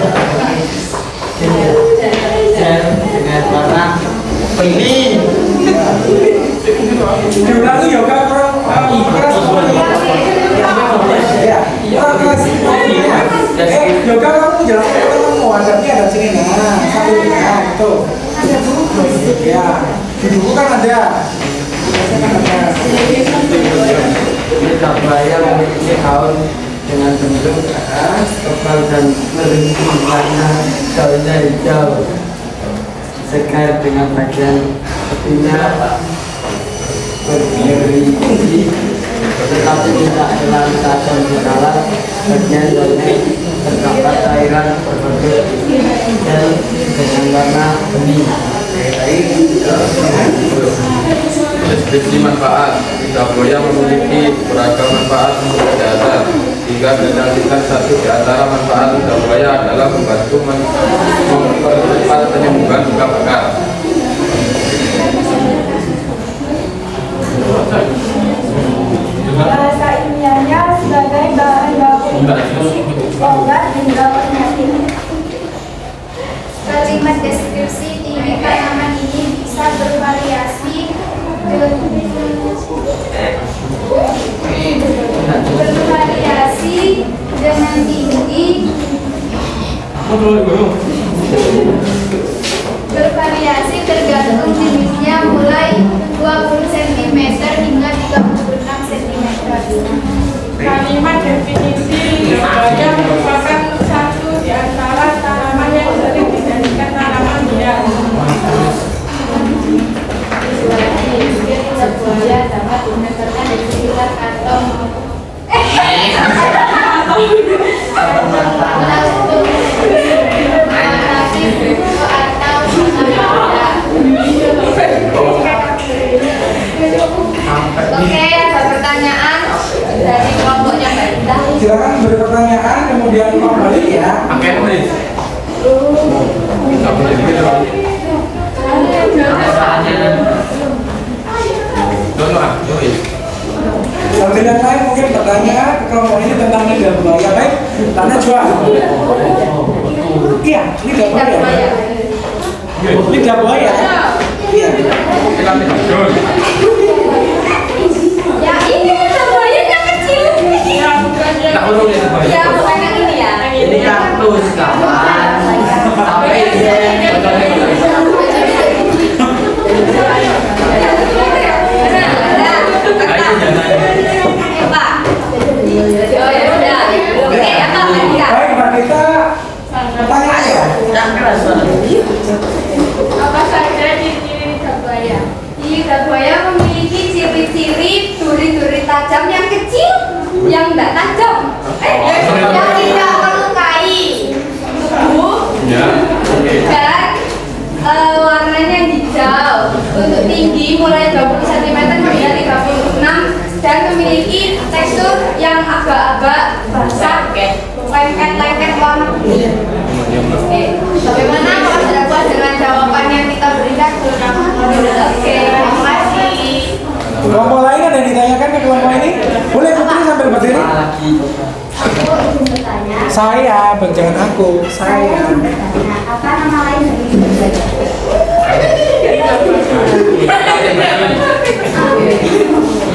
dengan warna bening. Diulangi ya kak, kurang keras ngomongnya. Ya, kurang keras ngomongnya. Yoga kamu jelaskan kamu adabnya ada sini nah, sambil nah itu. Ya, di buku kan ada. Lidah buaya memiliki daun dengan bentuk tebal dan meringkih warna daunnya hijau, segar dengan bagian tepinya berdiri tinggi, tetapi tidak terlalu tajam di dalam bagian daunnya terdapat cairan berbentuk gel dengan warna bening. Deskripsi manfaat. Lidah buaya memiliki beragam manfaat untuk kesehatan. Hingga berdasarkan satu di antara manfaat lidah buaya adalah membantu mempercepat penyembuhan luka bakar. Bahasa ilmiahnya sebagai bahan baku obat hingga penyakit. Kalimat deskripsi tinggi tanaman ini bisa bervariasi dengan tinggi bervariasi tergantung jenisnya mulai 20 cm hingga 36 cm. Kalimat definisi lidah buaya merupakan satu di antara tanaman yang sering dijadikan tanaman hias. Lidah buaya dapat dimeterkan di sekitar kantong Oke, ada pertanyaan dari kelompoknya Mbak Indah. Silakan beri pertanyaan kemudian kembali ya. Oke, please. Sambil yang lain mungkin bertanya ke kelompok ini tentang lidah buaya. Baik, tanya juga. Iya, lidah buaya. Lidah buaya. Iya. Ya ini lidah buayanya kecil. Ya bukan yang ini ya. Ini kaktus kawan. Tapi Baik, Mbak Kita. Pertanyaan ya. Apa saja ciri-ciri lidah buaya? Lidah buaya memiliki ciri-ciri duri-duri tajam yang kecil, yang tidak tajam, yang tidak melukai tubuh, dan warnanya hijau. Untuk tinggi mulai 20 cm hingga 36 dan memiliki tekstur yang agak-agak basah, lengket-lengket warna kuning. Oke, bagaimana kalau sudah puas dengan jawaban yang kita berikan? Oke, terima kasih. Kelompok lain ada yang ditanyakan ke kelompok ini? Boleh putri sambil berdiri. Aku ingin bertanya. Saya, Bang, jangan aku. Saya. Apa nama lain dari lidah buaya?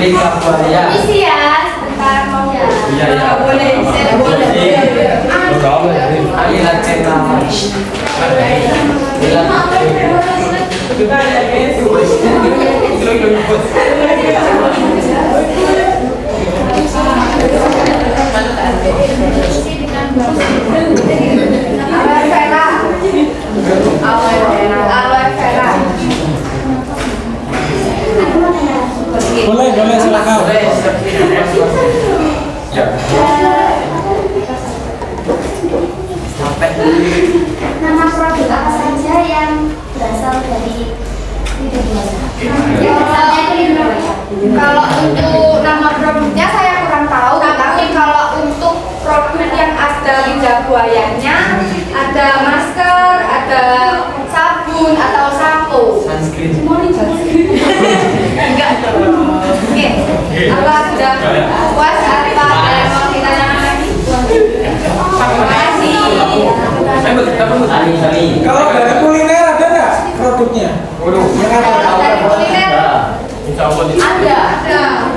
lidah buaya. Isi ya, sebentar mau ya. Iya, iya. Boleh, saya boleh. Aliran cendana. Kalau untuk nama produknya saya kurang tahu, tapi kalau untuk produk yang ada lidah buayanya, ada masker, ada sabun atau sampo. Sunscreen. Enggak. Oke. Apa sudah puas apa yang mau ditanyakan lagi? Terima kasih. Kalau dari kuliner ada nggak produknya? Yang ada. Kalau dari kuliner Insya Allah ada.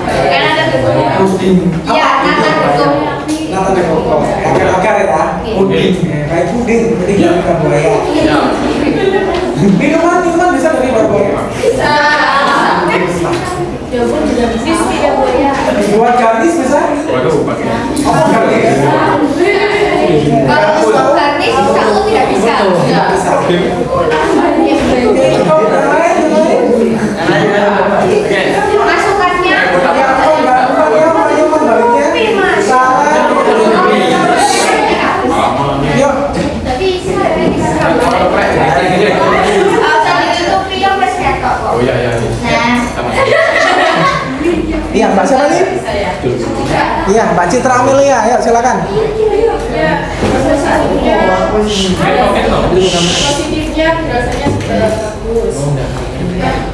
Kan ada bentuknya. Iya, nata bentuk. Nata de coco. Agar-agar ya. Puding. Kayak puding. Jadi jangan lidah buaya. Minuman bisa dari lidah buaya. Bisa. Buat garnis bisa? Waduh, pakai. Oh, garnis. Kalau untuk garnis aku tidak bisa. Bisa. Kok yang lain? Masukannya Ya, kok nggak baliknya? Salah. Yuk. Oh iya iya. Iya, Mbak siapa nih? Iya, Mbak Citra Amelia. Ayo silakan. Positifnya rasanya sudah bagus.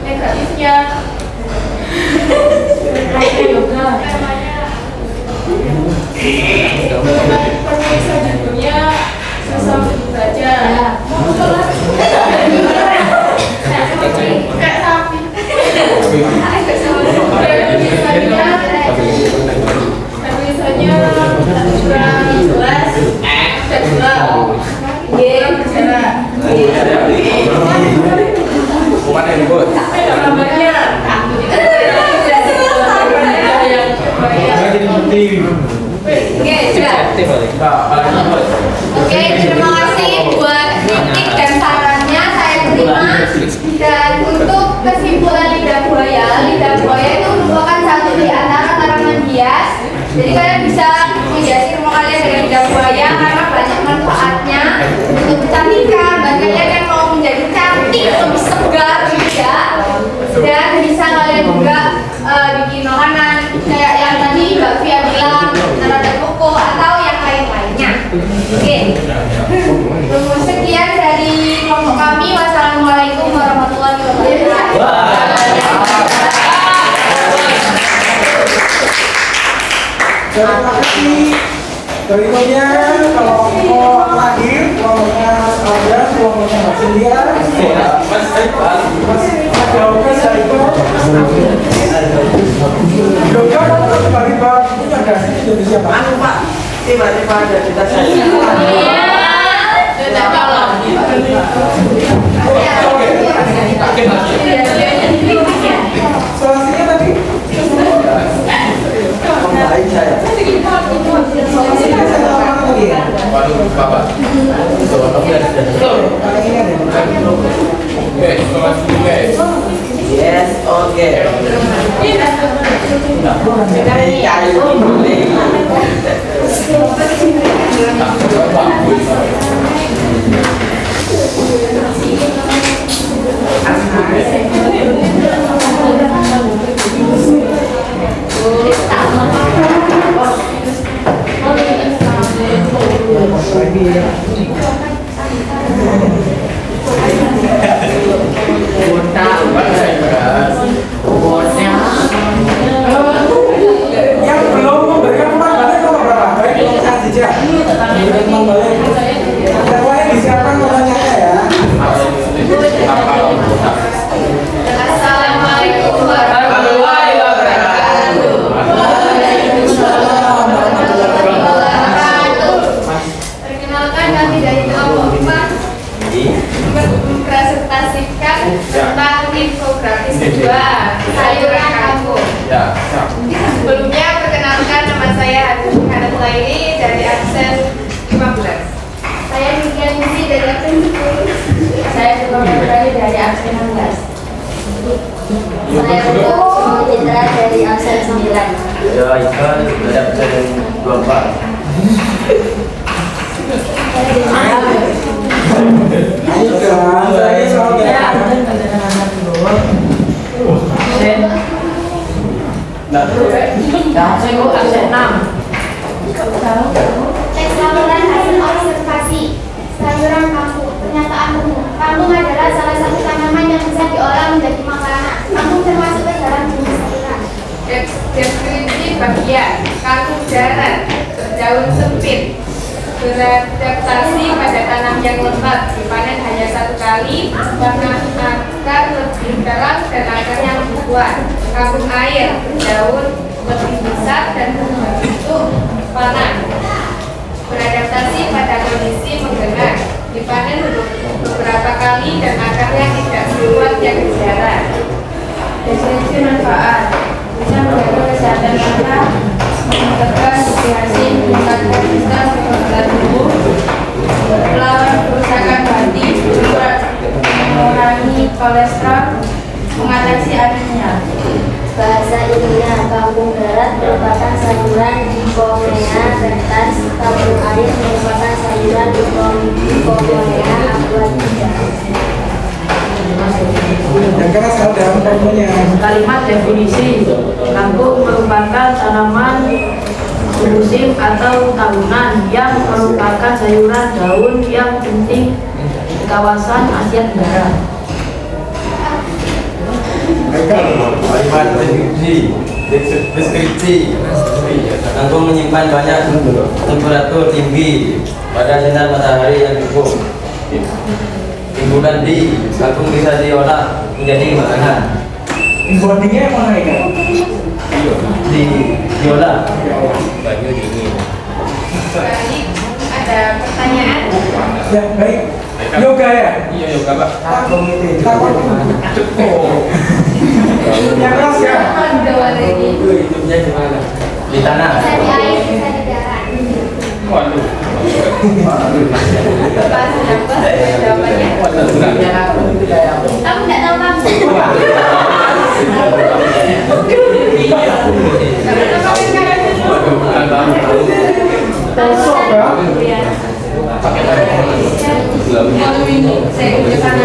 Negatifnya yoga. Penulisan judulnya susah untuk dibaca. Kayak sapi. Tulisannya kurang jelas dan jelas. Bukan yang good. Gambarnya Oke, sudah. Oke, terima kasih buat kritik dan sarannya saya terima. Dan untuk kesimpulan lidah buaya itu merupakan satu di antara tanaman hias. Jadi kalian bisa menghiasi rumah kalian dengan lidah buaya karena banyak manfaatnya untuk kecantikan. Dan kalian yang mau menjadi cantik lebih segar gitu ya. Dan bisa kalian juga bikin makanan kayak yang tadi Mbak Fia bilang, nata de coco atau yang lain-lainnya. Oke. Sekian dari kelompok kami. Wassalamualaikum warahmatullahi wabarakatuh. Terima kasih. Berikutnya kelompok terakhir, kelompoknya Mas Ardan, kelompoknya Mbak Cynthia. Mas Yoga Saiko. Yoga kan tiba-tiba punya dasi Indonesia Pak. Anu Pak, tiba-tiba ada kita saya. Solusinya tadi? Baik saya. Solusinya saya tahu mana tadi ya? Waduh, Bapak. Oke, selamat guys. Yes, oke. Yang belum memberikan umpan balik nomor berapa? Baik, saya saja. Memberikan umpan balik. Yang lain disiapkan pertanyaannya ya. Assalamualaikum warahmatullahi wabarakatuh. Waalaikumsalam warahmatullahi wabarakatuh. Perkenalkan kami dari kelompok 4 mempresentasikan tentang infografis kedua sayuran kampung. Sebelumnya perkenalkan nama saya Hanat Laili dari absen 15. Saya Miriam Nisi dari absen 10. Saya juga Februari dari absen 16. Saya Ruko Citra dari absen 9. Ya, ikan dari absen 24. Ayo dong, saya soalnya. Teks laporan hasil observasi sayuran kangkung. Pernyataan umum. Kangkung adalah salah satu tanaman yang bisa diolah menjadi makanan. Kangkung termasuk ke dalam jenis sayuran. Deskripsi bagian kangkung darat berdaun sempit, beradaptasi pada tanam yang lebat, dipanen hanya 1 kali karena akar lebih dalam dan akarnya lebih kuat. Kangkung air berdaun lebih besar dan berbentuk panah, beradaptasi pada kondisi menggenang, dipanen beberapa kali dan akarnya tidak sekuat yang jarang. Deskripsi manfaat bisa menjaga kesehatan mata, meningkatkan nutrisi, meningkatkan sistem kekebalan tubuh, melawan kerusakan hati, mengurangi kolesterol, mengatasi anemia. Bahasa ilmiah, kangkung darat merupakan sayuran Dicomonea rectas. Kangkung air merupakan sayuran Dicomonea aquatica. Yang keras kalau dalam formunya. Kalimat definisi. Kangkung merupakan tanaman musim atau tahunan yang merupakan sayuran daun yang penting di kawasan Asia Tenggara. Kalimat deskripsi. Kangkung menyimpan banyak temperatur tinggi pada sinar matahari yang cukup. Timbulan di kangkung bisa diolah menjadi makanan. Bodinya yang mana ini? Diolah. Baik, ada pertanyaan? Ya, baik. Yoga ya? Iya, yoga Pak. Takut. Yang keras ya? Hidupnya gimana? Di tanah. Bisa di air, bisa di darat. Waduh. Pas dapat jawabannya. Aku nggak tahu kamu. Besok ya? Saya ucapkan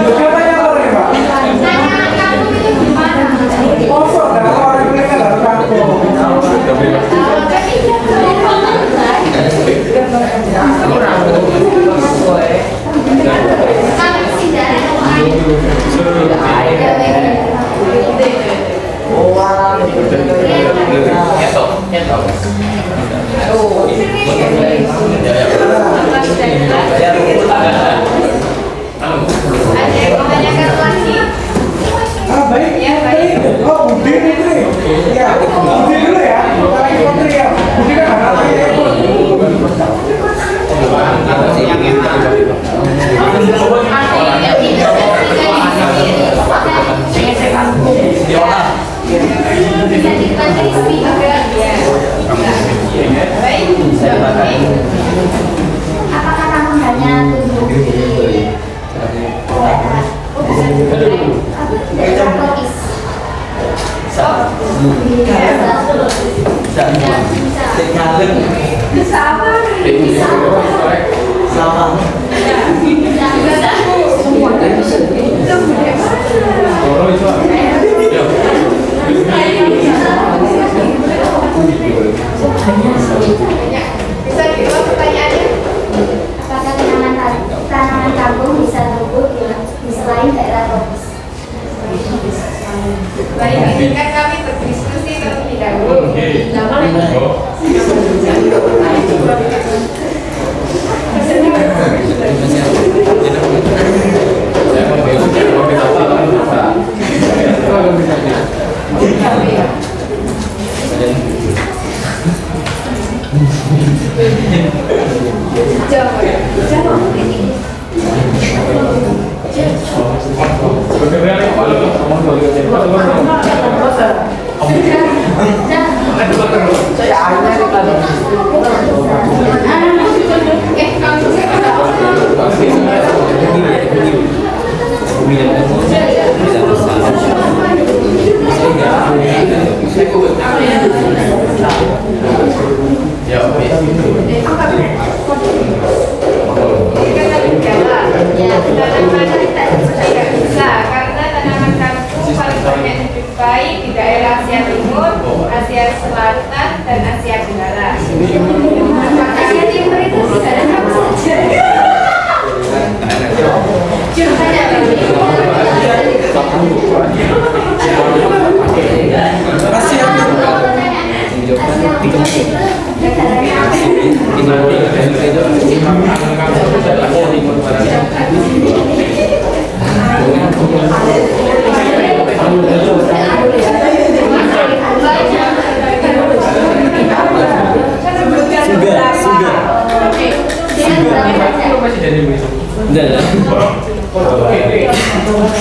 Yoga tanya apa nih Pak? Tanya kamu itu gimana? Kosong dah, orang ini kan harus kangkung. Kamu sih darat atau air? ada yang menanyakan lagi? Ah, baik. Ya, baik. Oh, Budi Putri. Ya, Budi dulu ya. Lagi Putri ya. Budi kan ada lagi ya. Bisa dibuat crispy juga. Baik, Apakah kamu hanya tumbuh di daerah tropis? bisa apa? Bisa diulang pertanyaannya? Apakah tanaman kangkung bisa tumbuh di selain daerah tropis? Baik, izinkan kami berdiskusi terlebih dahulu. Bisa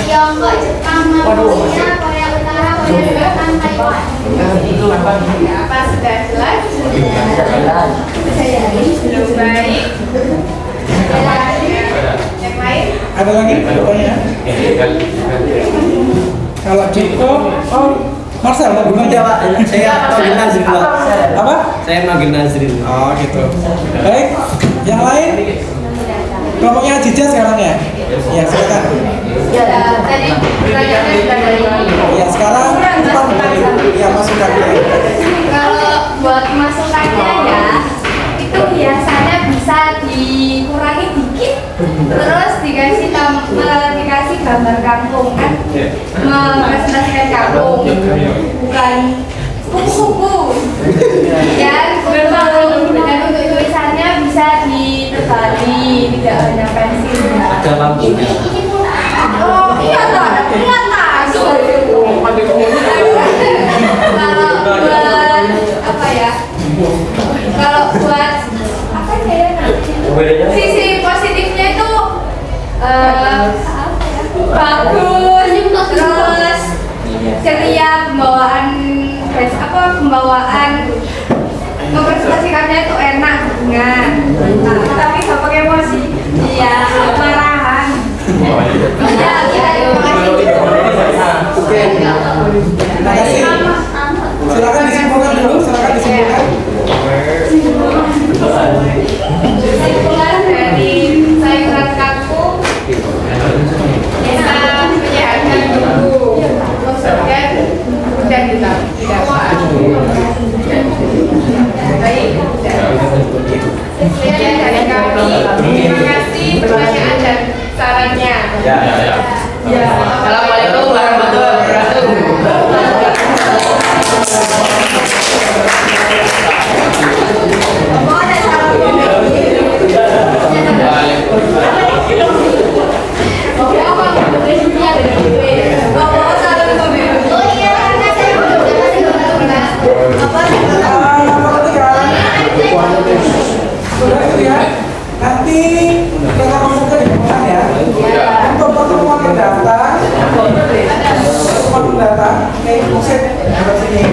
Tiongkok, Jepang, Malaysia, Korea Utara, Korea Selatan, Taiwan. Apa sudah jelas? Belum baik. Yang lain? Ada lagi pertanyaan? Kalau gitu, oh Marcel, mau bilang Pak, saya manggil Nazril Pak. apa? Saya manggil Nazril. Oh gitu. Baik, yang lain? Kelompoknya Jija sekarang ya? Ya silakan. Ya, tadi pertanyaannya sudah dari Ya sekarang cepat ya masukkan. Kalau buat masukannya ya, itu biasanya bisa dikurangi dikit, terus dikasih dikasih gambar kampung kan, merepresentasikan kampung, bukan kupu-kupu. Dan untuk tulisannya bisa ditebali, tidak hanya pensil. Ada lampunya. Oh iya toh, lihat kalau buat apa ya? Kalau buat apa ya? Sisi positifnya itu bagus, terus ceria, pembawaan mempresentasikannya itu enak, ringan. Tapi gak pakai emosi, iya marahan. Ya, terima kasih. Oke. Terima kasih. Silakan disimpulkan dulu, silakan disimpulkan. kesimpulan dari sayuran kampung bisa menyehatkan tubuh dan kita tidak baik. Sekian dari kami. Terima kasih pertanyaan dan sarannya. Assalamualaikum warahmatullahi wabarakatuh. Nanti kita masuk ke depan ya. Untuk pertemuan mendatang, musik di sini.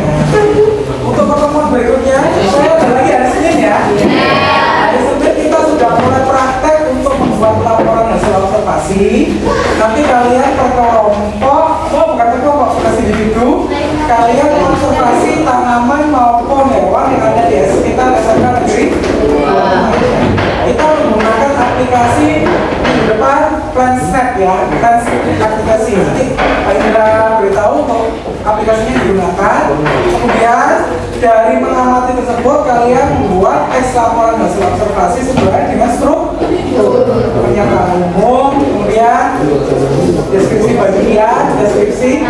Untuk pertemuan berikutnya, saya ada lagi hari Senin ya. Hari Senin kita sudah mulai praktek untuk membuat laporan hasil observasi. Nanti kalian per kelompok, bukan per kelompok, per individu, kalian observasi tanaman maupun hewan yang ada di sekitar SMK Negeri. Kita menggunakan aplikasi di depan PlanSnap ya, aplikasi. Nanti Pak Indra beritahu untuk aplikasinya digunakan. Kemudian dari mengamati tersebut kalian membuat teks laporan hasil observasi sesuai dengan struktur pernyataan umum, kemudian deskripsi bagian, deskripsi.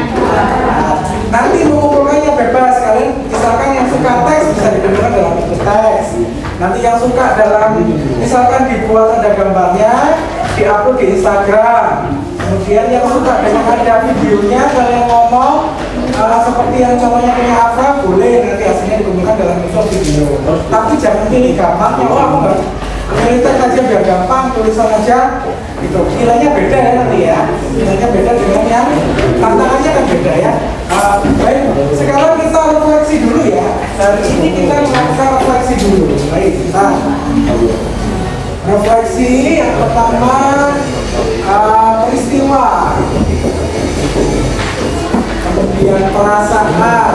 Nanti mengumpulkannya bebas, kalian misalkan yang suka teks bisa digunakan dalam bentuk teks. Nanti yang suka dalam, misalkan dibuat ada gambarnya, diupload di Instagram. Kemudian yang suka dengan ada videonya, kalian ngomong seperti yang contohnya punya Afra, boleh nanti hasilnya dikumpulkan dalam bentuk video. Tapi jangan pilih gampang, ya aku nggak pilih teks aja biar gampang, tulisan aja. Gitu. Nilainya beda ya nanti ya. Nilainya beda dengan yang tantangannya kan beda ya. Baik, sekarang kita refleksi dulu ya. Dari ini kita melakukan refleksi dulu. Baik, kita refleksi yang pertama peristiwa, kemudian perasaan,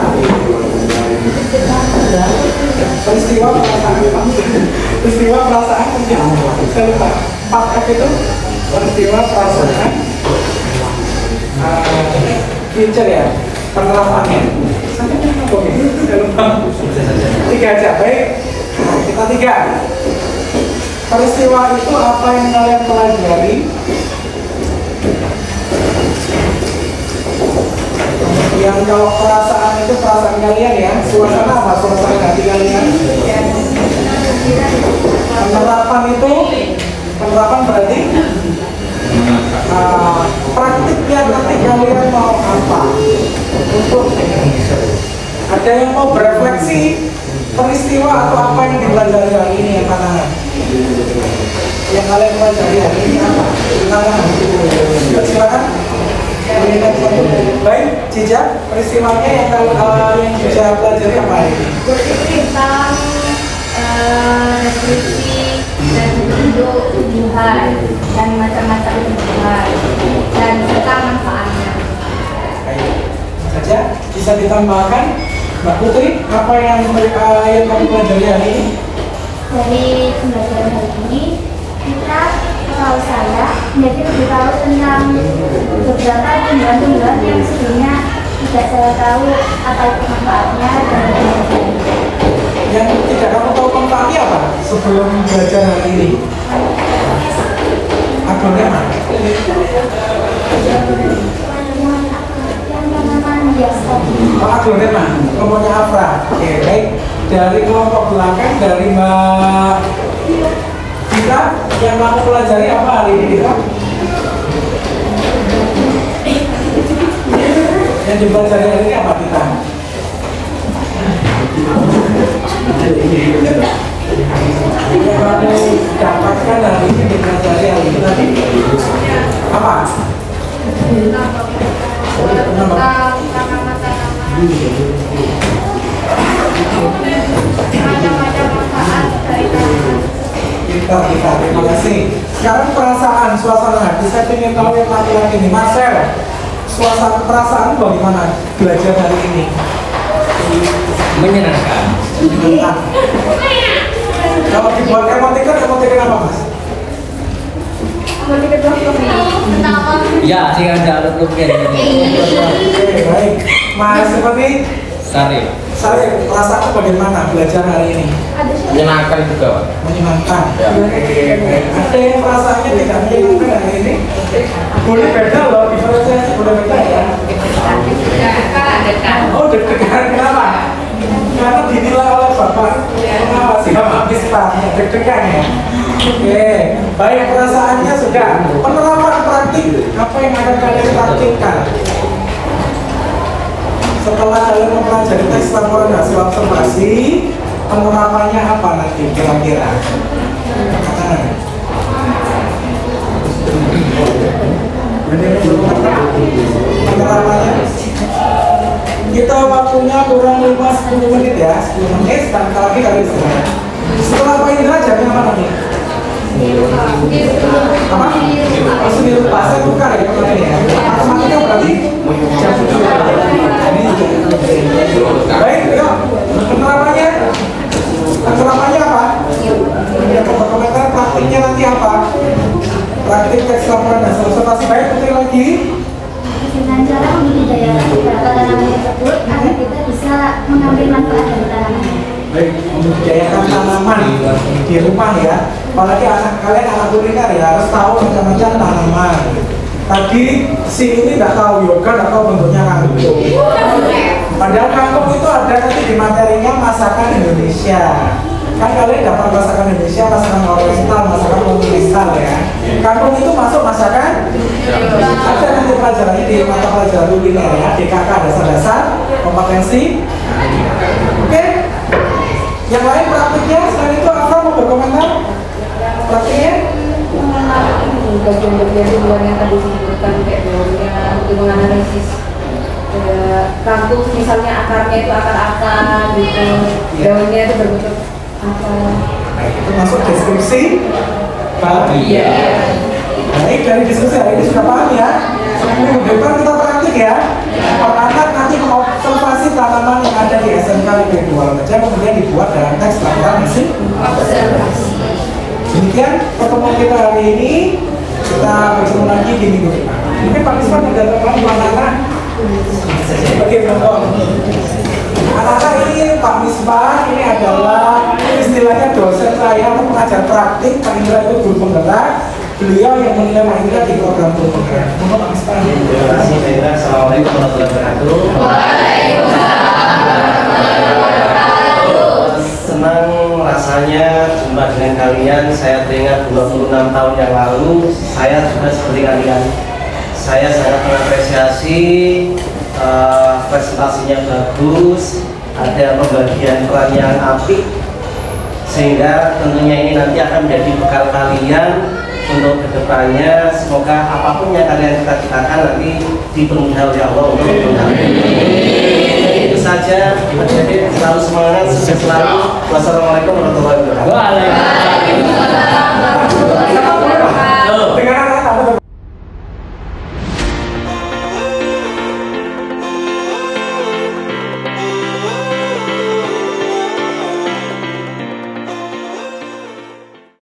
peristiwa perasaan, saya lupa. 4F itu peristiwa perasaan, future ya, penerapannya. Oke, saya lupa. 3 aja, baik. Kita 3. Peristiwa itu apa yang kalian pelajari? Yang kalau perasaan itu perasaan kalian ya, suasana apa? Suasana hati kalian. Penerapan berarti praktiknya nanti kalian mau apa? Untuk ada yang mau berefleksi peristiwa atau apa yang dipelajari hari ini yang mana? Yang kalian pelajari hari ini apa? Silakan. Baik, Cica, peristiwanya yang Cica pelajari apa hari ini? Tentang deskripsi dan bentuk tumbuhan dan macam-macam tumbuhan dan tentang manfaatnya. Baik, saja bisa ditambahkan, Mbak Putri, apa yang kamu pelajari hari ini? Dari pembelajaran hari ini kita, kalau saya menjadi lebih tahu tentang beberapa tumbuhan-tumbuhan yang sebelumnya tidak saya tahu apa itu manfaatnya dan Yang tidak kamu tahu manfaatnya apa sebelum belajar hari ini? Aglonema. Aglonema, kelompoknya Afra. Oke, baik. Dari kelompok belakang, dari Mbak Dita, yang kamu pelajari apa hari ini, Dita? Yang dipelajari hari ini apa, Dita? Yang kamu dapatkan hari ini dipelajari hari ini tadi apa? Kita, terima kasih. Sekarang perasaan, suasana hati. Saya ingin tahu yang laki-laki ini, Marcel. Suasana perasaan bagaimana belajar hari ini? Menyenangkan. Kalau dibuat emotikon apa, Mas? Ya, sih ada alur-alurnya ini. Oke, baik. Mas, seperti Sarif, perasaan bagaimana belajar hari ini? Menyenangkan juga, Pak. Menyenangkan. Ya. Ada yang perasaannya tidak menyenangkan hari ini? Boleh beda loh, diferensiasi boleh beda ya. Oh, deg-degan kenapa? Karena dinilai oleh Bapak mengawasi Bapak Mispahnya, deg-degan ya. Oke, baik, perasaannya sudah. Penerapan praktik, apa yang akan kalian praktikkan? Setelah kalian mempelajari teks laporan hasil observasi, penerapannya apa nanti kira-kira? Penerapannya kita waktunya kurang 5-10 menit ya, 10 menit, dan lagi kalian istirahat. Setelah Pak Indra jamnya apa nanti? Apa? Langsung dilupa, saya tukar ya kemarin ya. Matematika berarti jam 7. Baik, yuk. Penerapannya apa? Ya, komentar praktiknya nanti apa? Praktik teks laporan dan observasi. Baik, Putri lagi. dengan cara membudidayakan beberapa tanaman tersebut agar kita bisa mengambil manfaat dari tanaman. Baik, membudidayakan tanaman di rumah ya. Apalagi anak kuliner ya harus tahu macam-macam tanaman. Tadi si ini nggak tahu yoga, nggak tahu bentuknya kangkung. Padahal kangkung itu ada nanti di materinya masakan Indonesia. Kan kalian dapat masakan Indonesia, masakan oriental, masakan kontinental ya. Kangkung itu masuk masakan. Ada nanti pelajarannya di mata pelajaran kuliner ya, DKK dasar-dasar kompetensi. Oke. Yang lain praktiknya selain itu apa mau berkomentar? Praktiknya? Bagian-bagian tumbuhan yang tadi disebutkan kayak daunnya untuk menganalisis kangkung, misalnya akarnya itu akar-akar gitu, daunnya itu berbentuk akar. Nah, itu masuk deskripsi Iya. Baik, dari diskusi hari ini sudah paham ya. Minggu depan kita praktik ya. Perangkat nanti mengobservasi tanaman yang ada di SMK Negeri 2 Lumajang, kemudian dibuat dalam teks laporan hasil observasi. Demikian pertemuan kita hari ini. Kita bertemu lagi di minggu depan. Mungkin Pak Misbah ada teman anak-anak. Oke, anak-anak ini Pak Misbah ini adalah istilahnya dosen saya untuk mengajar praktik. Pak Indra itu guru penggerak. Beliau yang menilai Pak Indra di program guru penggerak. Mohon Pak Misbah. Terima kasih Pak Indra. Assalamualaikum warahmatullahi wabarakatuh. Waalaikumsalam warahmatullahi wabarakatuh. Senang merasa rasanya jumpa dengan kalian. Saya teringat 26 tahun yang lalu saya juga seperti kalian. Saya sangat mengapresiasi presentasinya bagus, ada pembagian peran yang apik, sehingga tentunya ini nanti akan menjadi bekal kalian untuk kedepannya. Semoga apapun yang kalian cita-citakan nanti dipenuhi oleh Allah untuk itu saja. Jadi selalu semangat, sukses selalu. Wassalamualaikum warahmatullahi wabarakatuh.